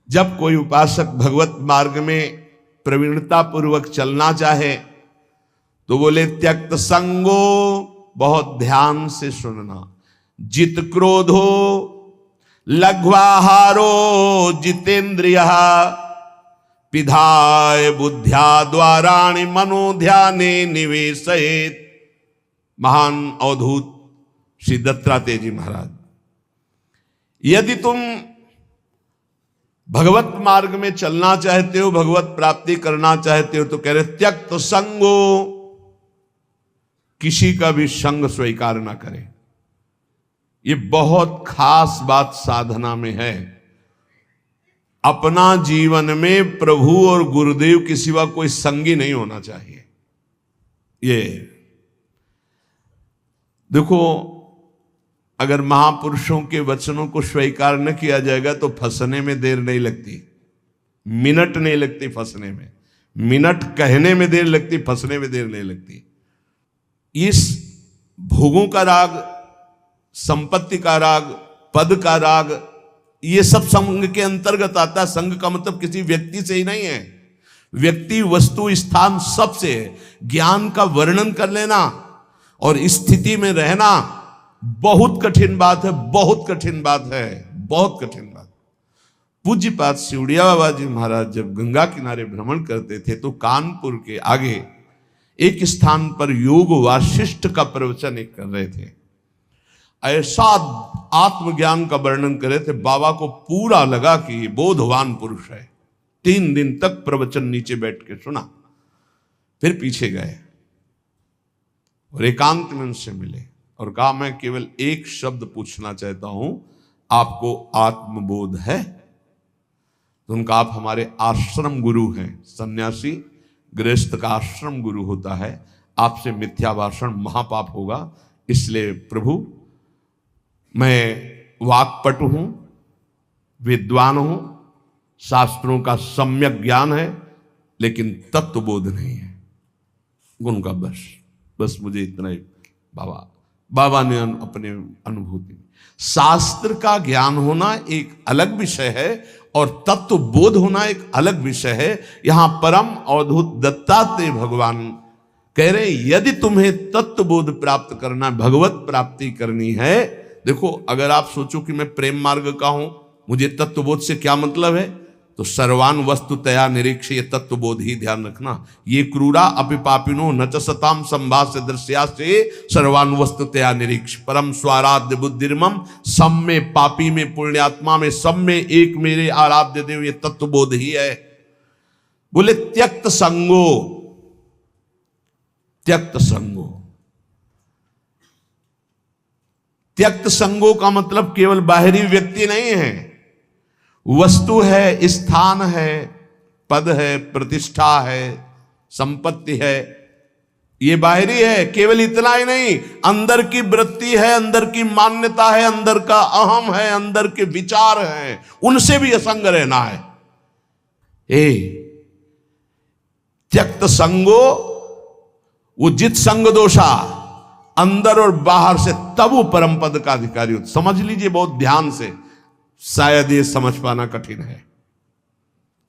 Speaker 1: जब कोई उपासक भगवत मार्ग में प्रवीणता पूर्वक चलना चाहे तो बोले त्यक्त संगो, बहुत ध्यान से सुनना। जित क्रोधो लघ्वाहारो जितेंद्रिय, पिधाय बुद्ध्या द्वाराणि मनो ध्याने निवेशयेत्। महान अवधूत श्री दत्तात्रेय जी महाराज, यदि तुम भगवत मार्ग में चलना चाहते हो, भगवत प्राप्ति करना चाहते हो, तो कह रहे त्यक्त संगो, किसी का भी संग स्वीकार ना करें। ये बहुत खास बात साधना में है। अपना जीवन में प्रभु और गुरुदेव के सिवा कोई संगी नहीं होना चाहिए। ये देखो, अगर महापुरुषों के वचनों को स्वीकार न किया जाएगा तो फंसने में देर नहीं लगती, मिनट नहीं लगती फंसने में। मिनट कहने में देर लगती, फंसने में देर नहीं लगती। इस भोगों का राग, संपत्ति का राग, पद का राग, ये सब संग के अंतर्गत आता है। संग का मतलब किसी व्यक्ति से ही नहीं है, व्यक्ति वस्तु स्थान सब से है। ज्ञान का वर्णन कर लेना और स्थिति में रहना बहुत कठिन बात है, बहुत कठिन बात है, बहुत कठिन बात। पूज्यपाद सिवड़िया बाबा जी महाराज जब गंगा किनारे भ्रमण करते थे तो कानपुर के आगे एक स्थान पर योग वाशिष्ठ का प्रवचन एक कर रहे थे। ऐसा आत्मज्ञान का वर्णन कर रहे थे, बाबा को पूरा लगा कि ये बोधवान पुरुष है। 3 दिन तक प्रवचन नीचे बैठ के सुना, फिर पीछे गए। और एकांत में उनसे मिले और कहा मैं केवल एक शब्द पूछना चाहता हूं, आपको आत्मबोध है? तो उनका आप हमारे आश्रम गुरु हैं, सन्यासी गृहस्थ का आश्रम गुरु होता है, आपसे मिथ्या भाषण महापाप होगा, इसलिए प्रभु मैं वाक्पटु हूं, विद्वान हूं, शास्त्रों का सम्यक ज्ञान है, लेकिन तत्वबोध नहीं है। उनका बस मुझे इतना ही बाबा ने अपने अनुभूति में, शास्त्र का ज्ञान होना एक अलग विषय है और तत्व बोध होना एक अलग विषय है। यहां परम अवधूत दत्तात्रेय भगवान कह रहे यदि तुम्हें तत्व बोध प्राप्त करना, भगवत प्राप्ति करनी है, देखो अगर आप सोचो कि मैं प्रेम मार्ग का हूं, मुझे तत्वबोध से क्या मतलब है, तो सर्वान वस्तुतया निरीक्ष, ये तत्वबोध ही ध्यान रखना। ये क्रूरा अपिपापिनो न च सताम संभाष्य दृश्या से सर्वान वस्तुतया निरीक्ष, परम स्वाराध्य बुद्धिर्मम, सब में पापी में पुण्यात्मा में सब में एक मेरे आराध्य देव, ये तत्वबोध ही है। बोले त्यक्त संगो, त्यक्त संगो, त्यक्त संगो का मतलब केवल बाहरी व्यक्ति नहीं है, वस्तु है, स्थान है, पद है, प्रतिष्ठा है, संपत्ति है, ये बाहरी है। केवल इतना ही नहीं, अंदर की वृत्ति है, अंदर की मान्यता है, अंदर का अहम है, अंदर के विचार हैं, उनसे भी असंग रहना है। त्यक्त संगो, वो जित संग दोषा, अंदर और बाहर से, तब वो परम पद का अधिकारी होता। समझ लीजिए बहुत ध्यान से, शायद ये समझ पाना कठिन है,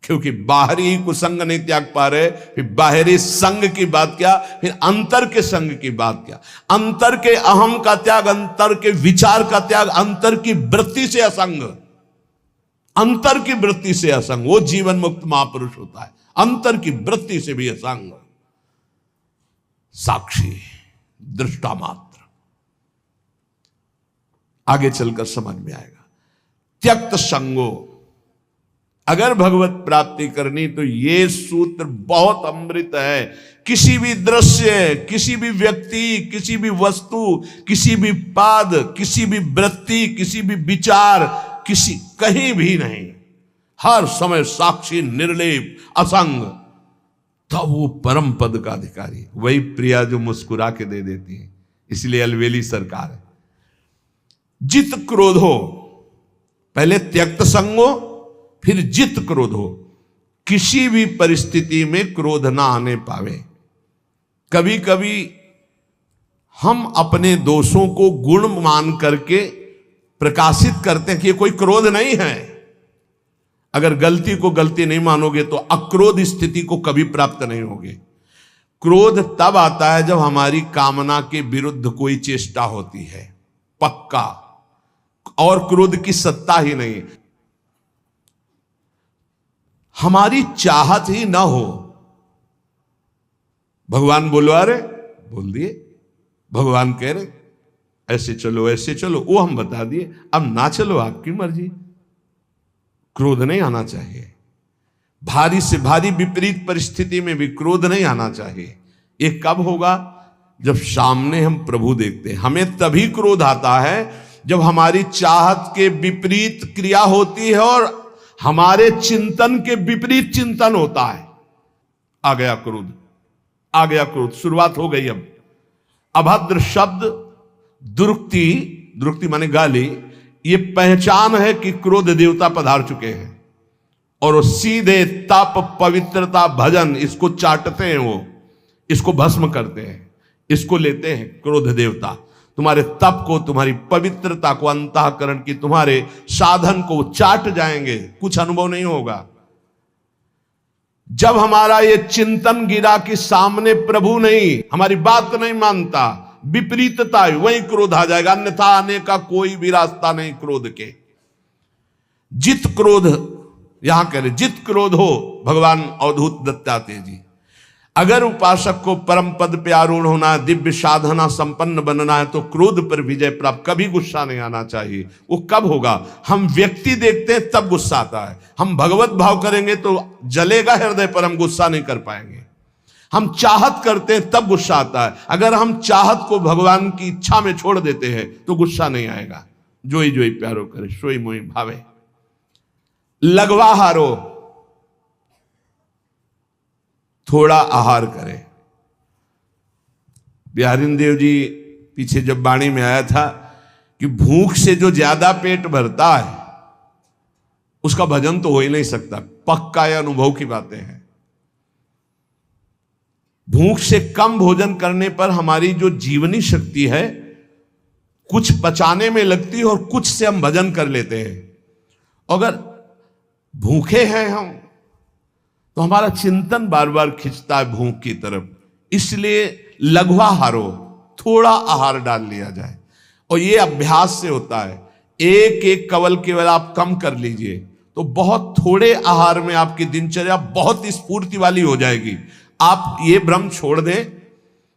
Speaker 1: क्योंकि बाहरी कुसंग नहीं त्याग पा रहे, फिर बाहरी संग की बात क्या, फिर अंतर के संग की बात क्या, अंतर के अहम का त्याग, अंतर के विचार का त्याग, अंतर की वृत्ति से असंग, अंतर की वृत्ति से असंग, वो जीवन मुक्त महापुरुष होता है। अंतर की वृत्ति से भी असंग, साक्षी, दृष्टा मात्र। आगे चलकर समझ में आएगा। त्यक्त संगो, अगर भगवत प्राप्ति करनी तो ये सूत्र बहुत अमृत है। किसी भी दृश्य, किसी भी व्यक्ति, किसी भी वस्तु, किसी भी पाद, किसी भी वृत्ति, किसी भी विचार, किसी कहीं भी नहीं, हर समय साक्षी, निर्लेप, असंग, तब वो परम पद का अधिकारी। वही प्रिया जो मुस्कुरा के दे देती है, इसलिए अलवेली सरकार है। जित क्रोधो, पहले त्यक्त संगो, फिर जित क्रोधो, किसी भी परिस्थिति में क्रोध ना आने पावे। कभी कभी हम अपने दोषों को गुण मान करके प्रकाशित करते हैं कि ये कोई क्रोध नहीं है। अगर गलती को गलती नहीं मानोगे तो अक्रोध स्थिति को कभी प्राप्त नहीं होगे। क्रोध तब आता है जब हमारी कामना के विरुद्ध कोई चेष्टा होती है, पक्का, और क्रोध की सत्ता ही नहीं, हमारी चाहत ही ना हो। भगवान बोलवा रहे, बोल दिए, भगवान कह रहे ऐसे चलो ऐसे चलो, वो हम बता दिए, अब ना चलो आपकी मर्जी। क्रोध नहीं आना चाहिए। भारी से भारी विपरीत परिस्थिति में भी क्रोध नहीं आना चाहिए। ये कब होगा? जब सामने हम प्रभु देखते हैं। हमें तभी क्रोध आता है जब हमारी चाहत के विपरीत क्रिया होती है और हमारे चिंतन के विपरीत चिंतन होता है। आ गया क्रोध, आ गया क्रोध, शुरुआत हो गई। अब अभद्र शब्द, दुरुक्ति, दुरुक्ति माने गाली, ये पहचान है कि क्रोध देवता पधार चुके हैं। और वो सीधे तप, पवित्रता, भजन, इसको चाटते हैं, वो इसको भस्म करते हैं, इसको लेते हैं। क्रोध देवता तुम्हारे तप को, तुम्हारी पवित्रता को, अंतःकरण की तुम्हारे साधन को चाट जाएंगे, कुछ अनुभव नहीं होगा। जब हमारा ये चिंतन गिरा कि सामने प्रभु नहीं, हमारी बात नहीं मानता, विपरीतता, वही क्रोध आ जाएगा, अन्यथा आने का कोई भी रास्ता नहीं क्रोध के। जित क्रोध, यहां कह रहे जित क्रोध हो, भगवान अवधूत दत्तात्रेय जी। अगर उपासक को परम पद पे आरूढ़ होना है, दिव्य साधना संपन्न बनना है, तो क्रोध पर विजय प्राप्त, कभी गुस्सा नहीं आना चाहिए। वो कब होगा? हम व्यक्ति देखते हैं तब गुस्सा आता है। हम भगवत भाव करेंगे तो जलेगा हृदय पर, हम गुस्सा नहीं कर पाएंगे। हम चाहत करते हैं तब गुस्सा आता है। अगर हम चाहत को भगवान की इच्छा में छोड़ देते हैं तो गुस्सा नहीं आएगा। जोई जोई प्यारो करे सोई मोई भावे। लगवा हारो, थोड़ा आहार करें। बिहारी देव जी पीछे जब वाणी में आया था कि भूख से जो ज्यादा पेट भरता है उसका भजन तो हो ही नहीं सकता। पक्का या अनुभव की बातें हैं। भूख से कम भोजन करने पर हमारी जो जीवनी शक्ति है कुछ पचाने में लगती है और कुछ से हम भजन कर लेते हैं। अगर भूखे हैं हम तो हमारा चिंतन बार बार खिंचता है भूख की तरफ। इसलिए लघवा हारो, थोड़ा आहार डाल लिया जाए। और ये अभ्यास से होता है। एक एक कवल केवल आप कम कर लीजिए तो बहुत थोड़े आहार में आपकी दिनचर्या बहुत स्फूर्ति वाली हो जाएगी। आप ये भ्रम छोड़ दें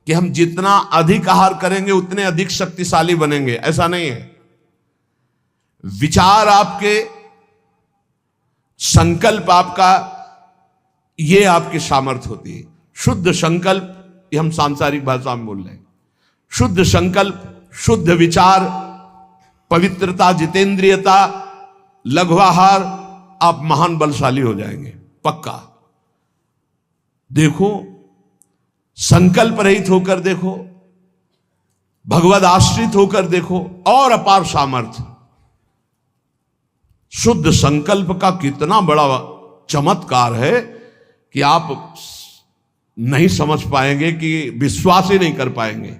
Speaker 1: कि हम जितना अधिक आहार करेंगे उतने अधिक शक्तिशाली बनेंगे, ऐसा नहीं है। विचार आपके, संकल्प आपका, ये आपकी सामर्थ्य होती है। शुद्ध संकल्प, ये हम सांसारिक भाषा में बोल रहे हैं। शुद्ध संकल्प, शुद्ध विचार, पवित्रता, जितेंद्रियता, लघुआहार, आप महान बलशाली हो जाएंगे पक्का। देखो, संकल्प रहित होकर देखो, भगवद आश्रित होकर देखो, और अपार सामर्थ्य। शुद्ध संकल्प का कितना बड़ा चमत्कार है कि आप नहीं समझ पाएंगे, कि विश्वास ही नहीं कर पाएंगे।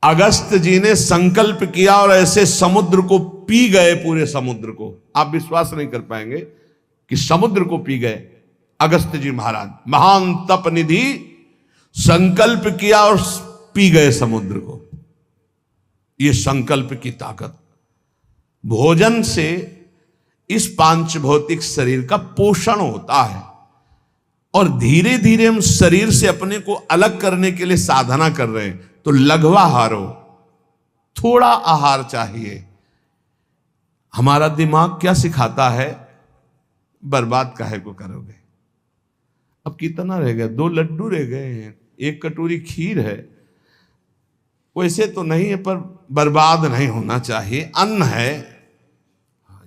Speaker 1: अगस्त जी ने संकल्प किया और ऐसे समुद्र को पी गए, पूरे समुद्र को। आप विश्वास नहीं कर पाएंगे कि समुद्र को पी गए अगस्त जी महाराज। महान तप निधि, संकल्प किया और पी गए समुद्र को। ये संकल्प की ताकत। भोजन से इस पांच भौतिक शरीर का पोषण होता है और धीरे धीरे हम शरीर से अपने को अलग करने के लिए साधना कर रहे हैं। तो लघवा हारो, थोड़ा आहार चाहिए। हमारा दिमाग क्या सिखाता है? बर्बाद काहे को करोगे। अब कितना रह गया? 2 लड्डू रह गए हैं, 1 कटोरी खीर है। वैसे तो नहीं है पर बर्बाद नहीं होना चाहिए। अन्न है,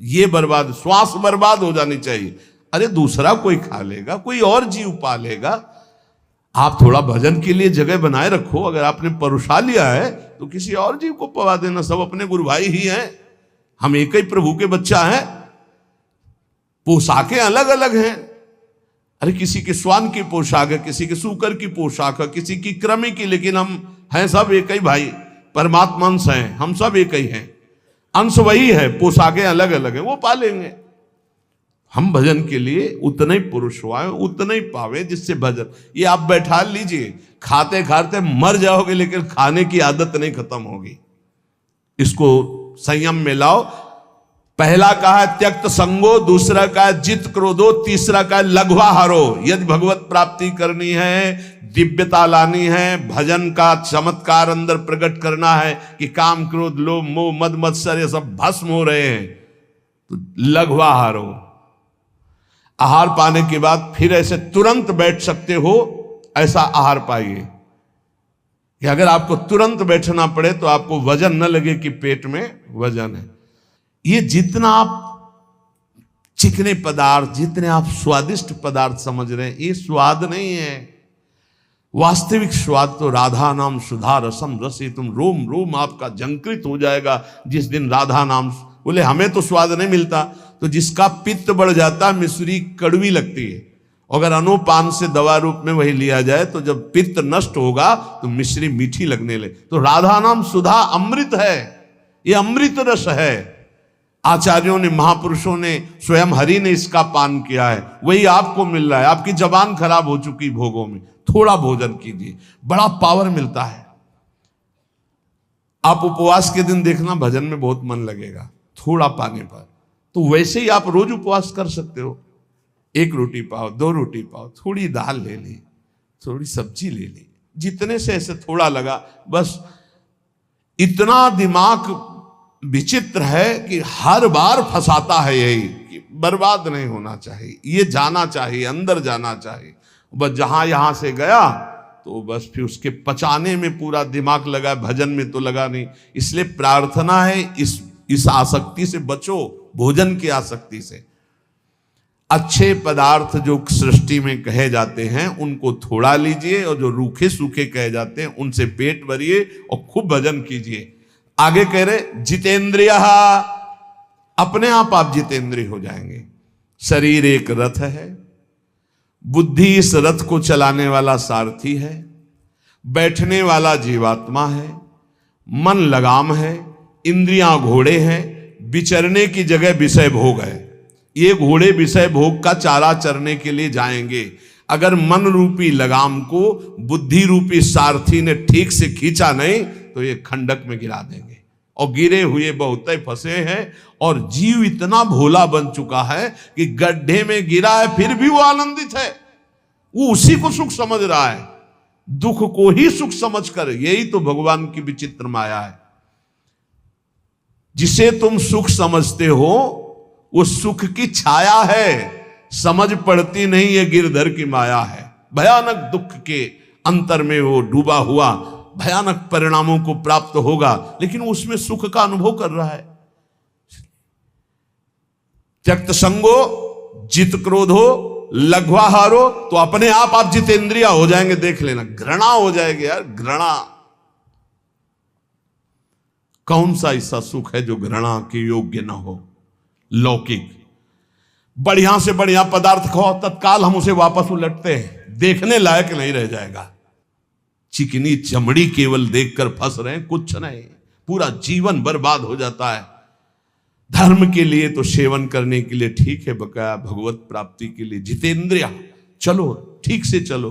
Speaker 1: ये बर्बाद, श्वास बर्बाद हो जानी चाहिए। अरे दूसरा कोई खा लेगा, कोई और जीव पा लेगा। आप थोड़ा भजन के लिए जगह बनाए रखो। अगर आपने परुषा लिया है तो किसी और जीव को पवा देना। सब अपने गुरु भाई ही हैं, हम एक ही प्रभु के बच्चा हैं। पोशाकें अलग अलग हैं। अरे किसी के स्वान की पोशाक है, किसी के सूकर की पोशाक है, किसी की कृमि की, लेकिन हम हैं सब एक ही भाई। परमात्मा अंश हैं, हम सब एक ही हैं। अंश वही है, पोशाकें अलग अलग हैं, वो पालेंगे। हम भजन के लिए उतने ही पुरुष हुए, उतने ही पावे जिससे भजन। ये आप बैठा लीजिए, खाते खाते मर जाओगे लेकिन खाने की आदत नहीं खत्म होगी। इसको संयम में लाओ। पहला कहा है त्यक्त संगो, दूसरा कहा है जित क्रोधो, तीसरा कहा है लघवा हारो। यदि भगवत प्राप्ति करनी है, दिव्यता लानी है, भजन का चमत्कार अंदर प्रकट करना है कि काम क्रोध लोभ मोह मद मत्सर ये सब भस्म हो रहे हैं, तो लघवा हारो। आहार पाने के बाद फिर ऐसे तुरंत बैठ सकते हो, ऐसा आहार पाइए कि अगर आपको तुरंत बैठना पड़े तो आपको वजन न लगे कि पेट में वजन है। ये जितना आप चिकने पदार्थ, जितने आप स्वादिष्ट पदार्थ समझ रहे हैं, ये स्वाद नहीं है। वास्तविक स्वाद तो राधा नाम सुधा रसम रसी, तुम रोम रोम आपका झंकृत हो जाएगा जिस दिन राधा नाम। बोले हमें तो स्वाद नहीं मिलता। तो जिसका पित्त बढ़ जाता, मिश्री कड़वी लगती है। अगर अनुपान से दवा रूप में वही लिया जाए तो जब पित्त नष्ट होगा तो मिश्री मीठी लगने लगे। तो राधा नाम सुधा अमृत है, ये अमृत रस है। आचार्यों ने, महापुरुषों ने, स्वयं हरि ने इसका पान किया है, वही आपको मिल रहा है। आपकी जबान खराब हो चुकी भोगों में, थोड़ा भोजन कीजिए, बड़ा पावर मिलता है। आप उपवास के दिन देखना भजन में बहुत मन लगेगा थोड़ा पाने पर। तो वैसे ही आप रोज उपवास कर सकते हो। 1 रोटी पाओ, 2 रोटी पाओ, थोड़ी दाल ले ली, थोड़ी सब्जी ले ली, जितने से ऐसे थोड़ा लगा बस। इतना दिमाग विचित्र है कि हर बार फंसाता है यही कि बर्बाद नहीं होना चाहिए, ये जाना चाहिए, अंदर जाना चाहिए। बस जहां यहां से गया तो बस फिर उसके पचाने में पूरा दिमाग लगा, भजन में तो लगा नहीं। इसलिए प्रार्थना है इस आसक्ति से बचो, भोजन की आसक्ति से। अच्छे पदार्थ जो सृष्टि में कहे जाते हैं उनको थोड़ा लीजिए, और जो रूखे सूखे कहे जाते हैं उनसे पेट भरिए और खूब भजन कीजिए। आगे कह रहे जितेंद्रिय, अपने आप जितेंद्रिय हो जाएंगे। शरीर एक रथ है, बुद्धि इस रथ को चलाने वाला सारथी है, बैठने वाला जीवात्मा है, मन लगाम है, इंद्रियां घोड़े हैं, विचरने की जगह विषय भोग है। ये घोड़े विषय भोग का चारा चरने के लिए जाएंगे। अगर मन रूपी लगाम को बुद्धि रूपी सारथी ने ठीक से खींचा नहीं तो ये खंडक में गिरा देंगे, और गिरे हुए बहुत फंसे हैं। और जीव इतना भोला बन चुका है कि गड्ढे में गिरा है फिर भी वो आनंदित है, वो उसी को सुख समझ रहा है, दुख को ही सुख समझकर। यही तो भगवान की विचित्र माया है। जिसे तुम सुख समझते हो वो सुख की छाया है, समझ पड़ती नहीं ये गिरधर की माया है। भयानक दुख के अंतर में वो डूबा हुआ भयानक परिणामों को प्राप्त होगा, लेकिन उसमें सुख का अनुभव कर रहा है। त्यक्त संगो जित क्रोधो लघ्वाहारो, तो अपने आप जितेंद्रिया हो जाएंगे। देख लेना, घृणा हो जाएगी यार, घृणा। कौन सा ऐसा सुख है जो घृणा के योग्य ना हो? लौकिक बढ़िया से बढ़िया पदार्थ खाओ, तत्काल हम उसे वापस उलटते हैं, देखने लायक नहीं रह जाएगा। चिकनी चमड़ी केवल देखकर फंस रहे हैं, कुछ नहीं, पूरा जीवन बर्बाद हो जाता है। धर्म के लिए तो सेवन करने के लिए ठीक है, बकाया भगवत प्राप्ति के लिए जितेंद्रिया चलो, ठीक से चलो।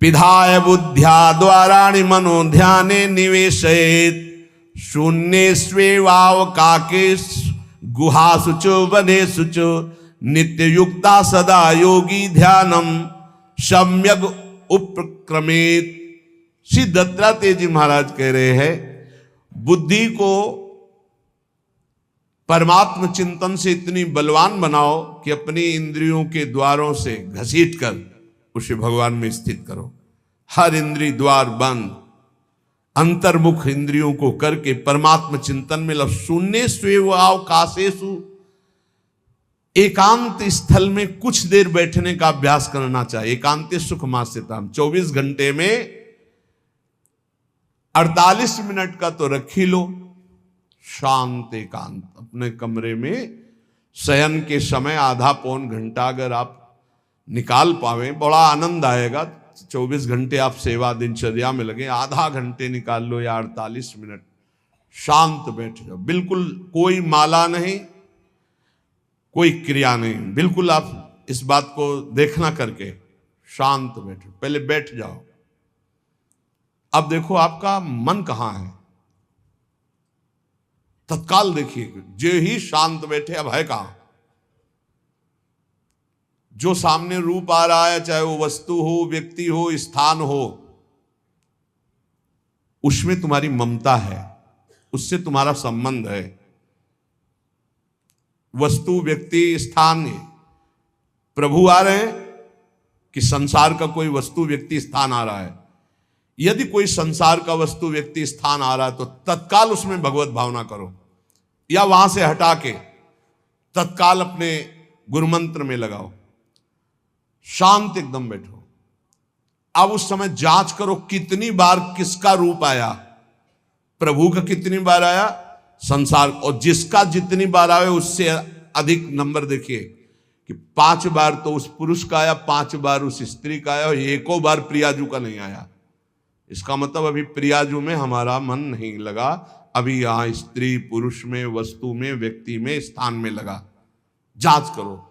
Speaker 1: पिधाय बुद्ध्या द्वाराणि मनो ध्याने निवेशयेत्, शून्ये स्वेवावकाके गुहासुचो वनेसुचो, नित्य युक्ता सदा योगी ध्यानम सम्यक उपक्रमेत। श्री दत्तात्रेय जी महाराज कह रहे हैं, बुद्धि को परमात्म चिंतन से इतनी बलवान बनाओ कि अपनी इंद्रियों के द्वारों से घसीट कर उसे भगवान में स्थित करो। हर इंद्रिय द्वार बंद, अंतर्मुख इंद्रियों को करके परमात्म चिंतन में लग। शून्य स्वेवावकाशेषु, एकांत स्थल में कुछ देर बैठने का अभ्यास करना चाहिए। एकांत सुख मास्यताम, 24 घंटे में 48 मिनट का तो रख ही लो शांत एकांत। अपने कमरे में शयन के समय आधा पौन घंटा अगर आप निकाल पावे, बड़ा आनंद आएगा। 24 घंटे आप सेवा दिनचर्या में लगे, आधा घंटे निकाल लो या 48 मिनट शांत बैठ जाओ। बिल्कुल कोई माला नहीं, कोई क्रिया नहीं, बिल्कुल आप इस बात को देखना करके शांत बैठो। पहले बैठ जाओ। अब देखो आपका मन कहां है, तत्काल देखिए। जो ही शांत बैठे, अब है कहां? जो सामने रूप आ रहा है, चाहे वो वस्तु हो, व्यक्ति हो, स्थान हो, उसमें तुम्हारी ममता है, उससे तुम्हारा संबंध है। वस्तु, व्यक्ति, स्थान, प्रभु आ रहे हैं कि संसार का कोई वस्तु, व्यक्ति, स्थान आ रहा है? यदि कोई संसार का वस्तु, व्यक्ति, स्थान आ रहा है तो तत्काल उसमें भगवत भावना करो, या वहां से हटा के तत्काल अपने गुरुमंत्र में लगाओ। शांत एकदम बैठो। अब उस समय जांच करो कितनी बार किसका रूप आया। प्रभु का कितनी बार आया, संसार, और जिसका जितनी बार आए उससे अधिक नंबर देखिए कि 5 बार तो उस पुरुष का आया, 5 बार उस स्त्री का आया, और एको बार प्रियाजू का नहीं आया। इसका मतलब अभी प्रियाजू में हमारा मन नहीं लगा, अभी यहां स्त्री पुरुष में, वस्तु में, व्यक्ति में, स्थान में लगा। जांच करो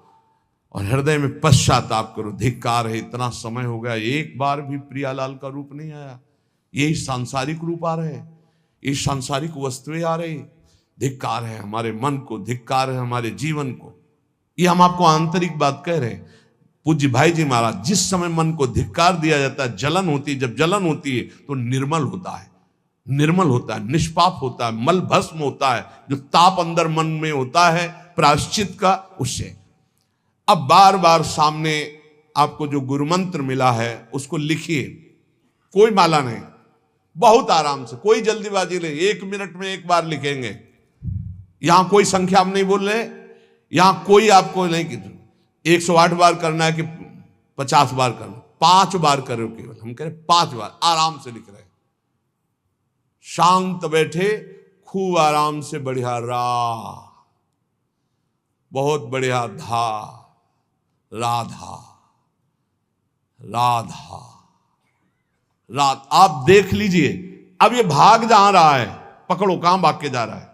Speaker 1: और हृदय में पश्चाताप करो। धिक्कार है, इतना समय हो गया, एक बार भी प्रियालाल का रूप नहीं आया। यही सांसारिक रूप आ रहे हैं, ये सांसारिक वस्तुएं आ रही। धिक्कार है हमारे मन को, धिक्कार है हमारे जीवन को। ये हम आपको आंतरिक बात कह रहे हैं। पूज्य भाई जी महाराज, जिस समय मन को धिक्कार दिया जाता है, जलन होती है, जब जलन होती है तो निर्मल होता है, निर्मल होता है, निष्पाप होता है, मल भस्म होता है। जो ताप अंदर मन में होता है प्रायश्चित का, उससे अब बार बार सामने आपको जो गुरु मंत्र मिला है उसको लिखिए, कोई माला नहीं, बहुत आराम से, कोई जल्दीबाजी नहीं, 1 मिनट में एक बार लिखेंगे। यहां कोई संख्या हम नहीं बोल रहे, यहां कोई आपको नहीं कि 108 बार करना है कि 50 बार करना, 5 बार करो केवल, हम कह रहे 5 बार आराम से लिख रहे हैं, शांत बैठे, खूब आराम से, बढ़िया रा, बहुत बढ़िया धा, राधा राधा रात। आप देख लीजिए, अब ये भाग जहां रहा है, पकड़ो कहां भाग के जा रहा है,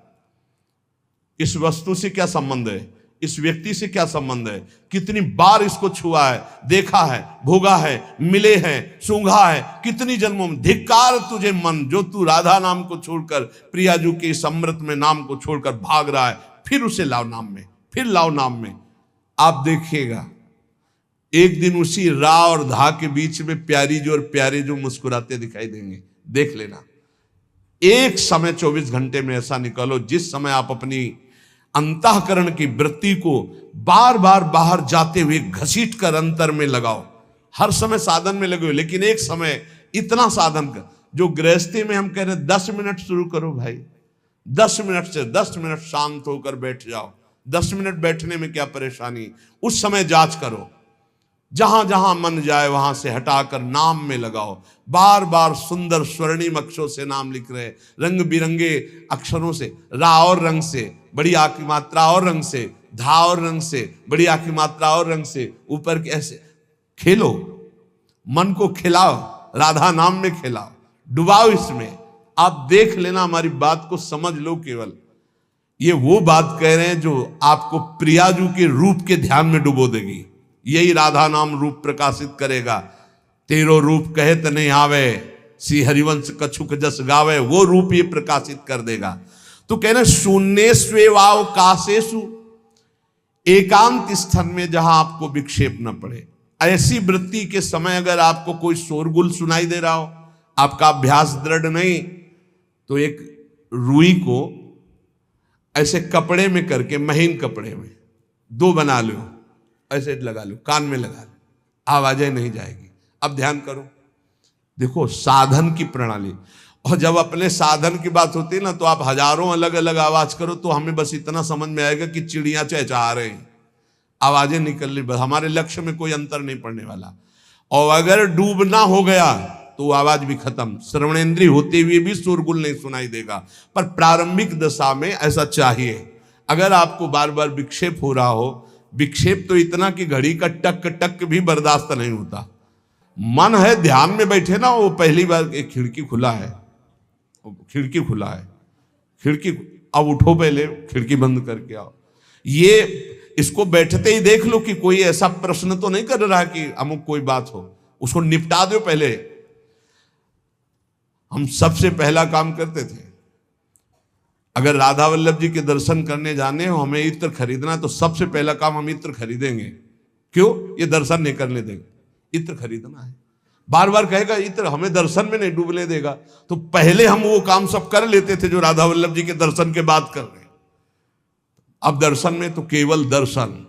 Speaker 1: इस वस्तु से क्या संबंध है, इस व्यक्ति से क्या संबंध है, कितनी बार इसको छुआ है, देखा है, भोगा है, मिले हैं, सूंघा है, कितनी जन्मों में। धिक्कार तुझे मन, जो तू राधा नाम को छोड़कर, प्रियाजू के इस अमृत में नाम को छोड़कर भाग रहा है, फिर उसे लाओ नाम में, फिर लाओ नाम में। आप देखिएगा एक दिन उसी रा और धा के बीच में प्यारी जो और प्यारे जो मुस्कुराते दिखाई देंगे, देख लेना। एक समय 24 घंटे में ऐसा निकालो जिस समय आप अपनी अंतःकरण की वृत्ति को बार बार बाहर जाते हुए घसीट कर अंतर में लगाओ। हर समय साधन में लगे हो, लेकिन एक समय इतना साधन कर, जो गृहस्थी में हम कह रहे 10 मिनट शुरू करो भाई, 10 मिनट से 10 मिनट शांत होकर बैठ जाओ। 10 मिनट बैठने में क्या परेशानी, उस समय जांच करो, जहां जहां मन जाए वहां से हटाकर नाम में लगाओ। बार बार सुंदर स्वर्णिम अक्षरों से नाम लिख रहे, रंग बिरंगे अक्षरों से, रा और रंग से, बड़ी आ की मात्रा और रंग से, धा और रंग से, बड़ी आ की मात्रा और रंग से, ऊपर के ऐसे खेलो, मन को खिलाओ, राधा नाम में खिलाओ, डुबाओ इसमें। आप देख लेना, हमारी बात को समझ लो। केवल ये वो बात कह रहे हैं जो आपको प्रियाजू के रूप के ध्यान में डुबो देगी। यही राधा नाम रूप प्रकाशित करेगा। तेरो रूप कहत नहीं आवे, सी हरिवंश कछुक जस गावे, वो रूप ये प्रकाशित कर देगा। तो कहना शून्य स्वेवाव काशेषु, एकांत स्थन में जहां आपको विक्षेप न पड़े। ऐसी वृत्ति के समय अगर आपको कोई शोरगुल सुनाई दे रहा हो, आपका अभ्यास दृढ़ नहीं, तो एक रुई को ऐसे कपड़े में करके, महीन कपड़े में 2 बना लो, ऐसे लगा लो, कान में लगा लो, आवाजें नहीं जाएगी। अब ध्यान करो, देखो साधन की प्रणाली। और जब अपने साधन की बात होती है ना, तो आप हजारों अलग अलग आवाज करो तो हमें बस इतना समझ में आएगा कि चिड़िया चहचहा रहे हैं, आवाजें निकल रही, बस हमारे लक्ष्य में कोई अंतर नहीं पड़ने वाला। और अगर डूबना हो गया तो आवाज भी खत्म, श्रवणेंद्रिय होते हुए भी शोरगुल नहीं सुनाई देगा। पर प्रारंभिक दशा में ऐसा चाहिए। अगर आपको बार बार विक्षेप हो रहा हो, विक्षेप तो इतना कि घड़ी का टक टक भी बर्दाश्त नहीं होता, मन है ध्यान में बैठे ना, वो पहली बार एक खिड़की खुला है, खिड़की खुला है, खिड़की, अब उठो, पहले खिड़की बंद करके आओ। ये इसको बैठते ही देख लो कि कोई ऐसा प्रश्न तो नहीं कर रहा कि अमुक कोई बात हो, उसको निपटा दो पहले। हम सबसे पहला काम करते थे, अगर राधा वल्लभ जी के दर्शन करने जाने हो, हमें इत्र खरीदना है, तो सबसे पहला काम हम इत्र खरीदेंगे। क्यों? ये दर्शन नहीं करने देंगे, इत्र खरीदना है। बार बार कहेगा इत्र हमें दर्शन में नहीं डूबने देगा, तो पहले हम वो काम सब कर लेते थे जो राधा वल्लभ जी के दर्शन के बाद कर रहे हैं। अब दर्शन में तो केवल दर्शन।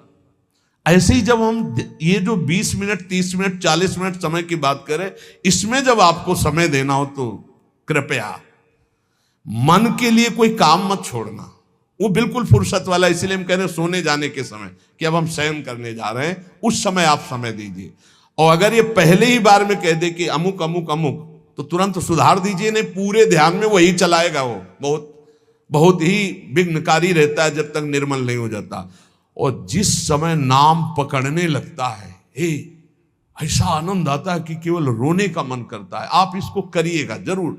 Speaker 1: ऐसे ही जब हम ये जो 20 मिनट, 30 मिनट, 40 मिनट समय की बात करें, इसमें जब आपको समय देना हो तो कृपया मन के लिए कोई काम मत छोड़ना, वो बिल्कुल फुर्सत वाला। इसलिए हम कह रहे हैं सोने जाने के समय कि अब हम शयन करने जा रहे हैं, उस समय आप समय दीजिए। और अगर ये पहले ही बार में कह दे कि अमुक अमुक अमुक, तो तुरंत सुधार दीजिए, नहीं पूरे ध्यान में वही चलाएगा। वो बहुत बहुत ही विघ्नकारी रहता है जब तक निर्मल नहीं हो जाता। और जिस समय नाम पकड़ने लगता है, ऐसा आनंद आता है कि केवल रोने का मन करता है। आप इसको करिएगा जरूर,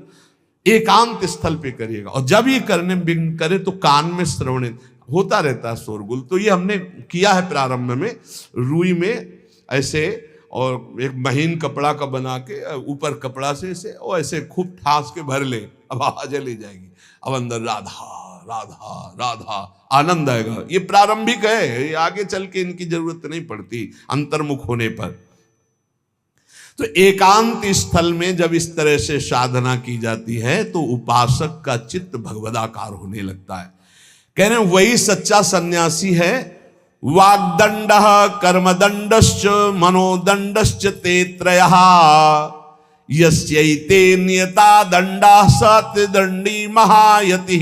Speaker 1: एकांत स्थल पे करिएगा। और जब ये करने विघ्न करे तो कान में श्रवण होता रहता है शोरगुल। तो ये हमने किया है प्रारंभ में, रुई में ऐसे, और एक महीन कपड़ा का बना के ऊपर कपड़ा से ऐसे और ऐसे खूब ठास के भर ले, अब आवाजें ले जाएगी, अब अंदर राधा राधा राधा, आनंद आएगा। ये प्रारंभिक है, ये आगे चल के इनकी जरूरत नहीं पड़ती अंतर्मुख होने पर। तो एकांत स्थल में जब इस तरह से साधना की जाती है तो उपासक का चित्त भगवदाकार होने लगता है। कह रहे हैं वही सच्चा सन्यासी है, वाग्दंड कर्मदंडश्च मनोदंडश्च ते त्रयः यस्यैते नियता दंडा सत्यदंडी महायति।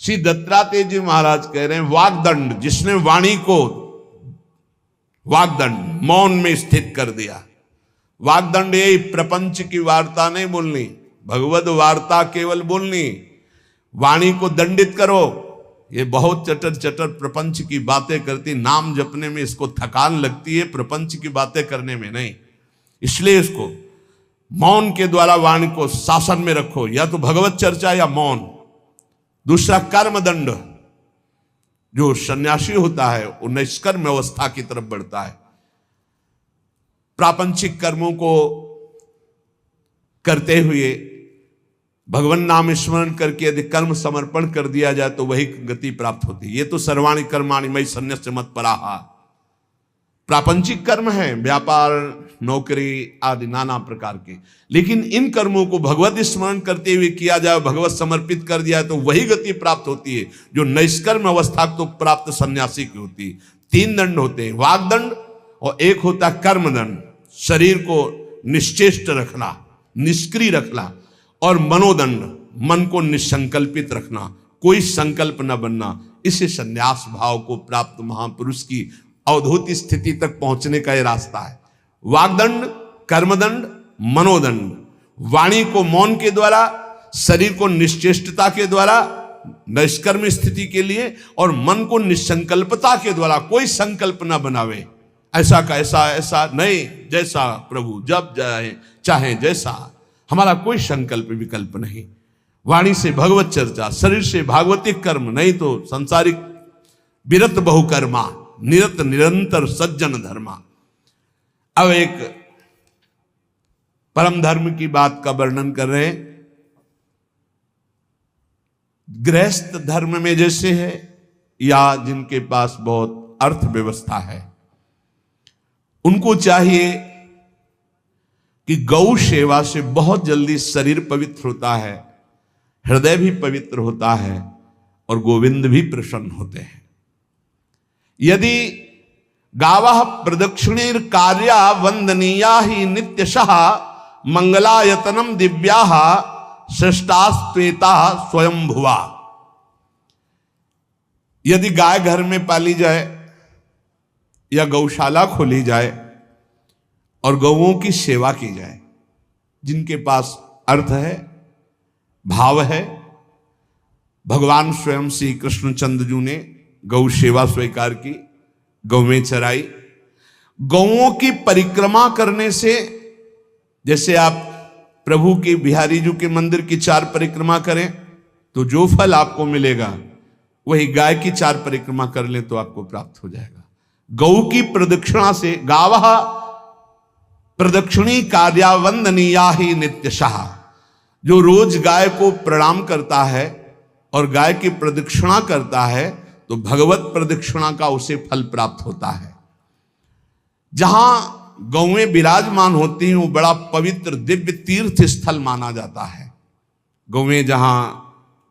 Speaker 1: श्री दत्तात्रेय जी महाराज कह रहे हैं वाग्दंड, जिसने वाणी को वाग्दंड मौन में स्थित कर दिया। वाग्दंड यही प्रपंच की वार्ता नहीं बोलनी, भगवद वार्ता केवल बोलनी। वाणी को दंडित करो, ये बहुत चटर चटर प्रपंच की बातें करती, नाम जपने में इसको थकान लगती है, प्रपंच की बातें करने में नहीं। इसलिए इसको मौन के द्वारा वाणी को शासन में रखो, या तो भगवत चर्चा या मौन। दूसरा कर्मदंड, जो सन्यासी होता है वो निष्कर्म अवस्था की तरफ बढ़ता है। प्रापंचिक कर्मों को करते हुए भगवान नाम स्मरण करके यदि कर्म समर्पण कर दिया जाए तो वही गति प्राप्त होती है। ये तो सर्वाणि कर्माणि मयि सन्न्यस्य मत्पराः प्रापंचिक कर्म है, व्यापार नौकरी आदि नाना प्रकार के। लेकिन इन कर्मों को भगवत स्मरण करते हुए किया जाए, भगवत समर्पित कर दिया तो वही गति प्राप्त होती है जो निष्कर्म अवस्था को प्राप्त सन्यासी की होती है। 3 दंड होते हैं, वाग्दंड और एक होता है कर्मदंड, शरीर को निश्चेष्ट रखना, निष्क्रिय रखना, और मनोदंड, मन को निसंकल्पित रखना, कोई संकल्प न बनना। इसे संन्यास भाव को प्राप्त महापुरुष की अवधूत स्थिति तक पहुंचने का यह रास्ता है। वाग्दंड, कर्मदंड, मनोदंड, वाणी को मौन के द्वारा, शरीर को निश्चेष्टता के द्वारा निष्कर्म स्थिति के लिए, और मन को निसंकल्पता के द्वारा, कोई संकल्प न बनावे, ऐसा का ऐसा नहीं, जैसा प्रभु जब चाहे जैसा, हमारा कोई संकल्प विकल्प नहीं। वाणी से भगवत चर्चा, शरीर से भागवतिक कर्म, नहीं तो संसारिक विरत बहुकर्मा, निरत निरंतर सज्जन धर्मा। अब एक परम धर्म की बात का वर्णन कर रहे हैं। गृहस्थ धर्म में जैसे है, या जिनके पास बहुत अर्थव्यवस्था है, उनको चाहिए कि गौ सेवा से बहुत जल्दी शरीर पवित्र होता है, हृदय भी पवित्र होता है, और गोविंद भी प्रसन्न होते हैं। यदि गावः प्रदक्षिणीर कार्या वंदनीया ही नित्यशः मंगलायतनम दिव्याः श्रेष्ठास्त्वेता स्वयंभुवा। यदि गाय घर में पाली जाए या गौशाला खोली जाए और गौओं की सेवा की जाए, जिनके पास अर्थ है, भाव है, भगवान स्वयं श्री कृष्णचंद्र जी ने गौ सेवा स्वीकार की, गौवें चराई। गौओं की परिक्रमा करने से, जैसे आप प्रभु के बिहारी जी के मंदिर की 4 परिक्रमा करें तो जो फल आपको मिलेगा, वही गाय की 4 परिक्रमा कर लें तो आपको प्राप्त हो जाएगा। गौ की प्रदक्षिणा से, गावः प्रदक्षिणी कार्या वंदनीया ही नित्यशः, जो रोज गाय को प्रणाम करता है और गाय की प्रदक्षिणा करता है तो भगवत प्रदक्षिणा का उसे फल प्राप्त होता है। जहां गौएं विराजमान होती हैं वो बड़ा पवित्र दिव्य तीर्थ स्थल माना जाता है। गौएं जहां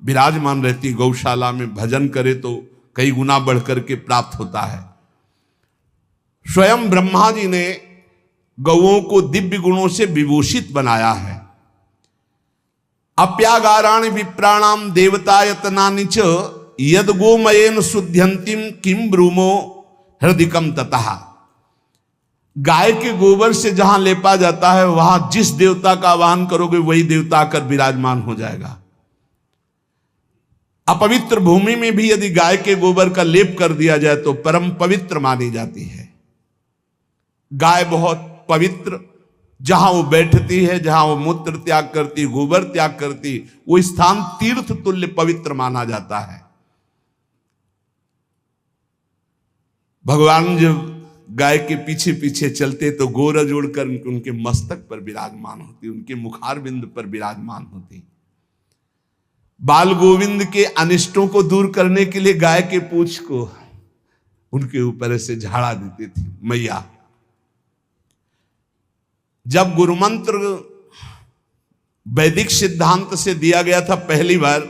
Speaker 1: विराजमान रहती, गौशाला में भजन करे तो कई गुना बढ़कर के प्राप्त होता है। स्वयं ब्रह्मा जी ने गौओं को दिव्य गुणों से विभूषित बनाया है। अप्यागाराणि विप्राणाम देवतायतनानि च यद गोमयेन शुद्ध्यंतिम किम ब्रूमो हृदिकम ततः। गाय के गोबर से जहां लेपा जाता है, वहां जिस देवता का आवाहन करोगे वही देवता आकर विराजमान हो जाएगा। अपवित्र भूमि में भी यदि गाय के गोबर का लेप कर दिया जाए तो परम पवित्र मानी जाती है। गाय बहुत पवित्र, जहां वो बैठती है, जहां वो मूत्र त्याग करती, गोबर त्याग करती, वो स्थान तीर्थ तुल्य पवित्र माना जाता है। भगवान जब गाय के पीछे पीछे चलते तो गोरज उड़कर उनके मस्तक पर विराजमान होती, उनके मुखार बिंद पर विराजमान होती। बाल गोविंद के अनिष्टों को दूर करने के लिए गाय के पूंछ को उनके ऊपर से झाड़ा देती थी मैया। जब गुरुमंत्र वैदिक सिद्धांत से दिया गया था पहली बार,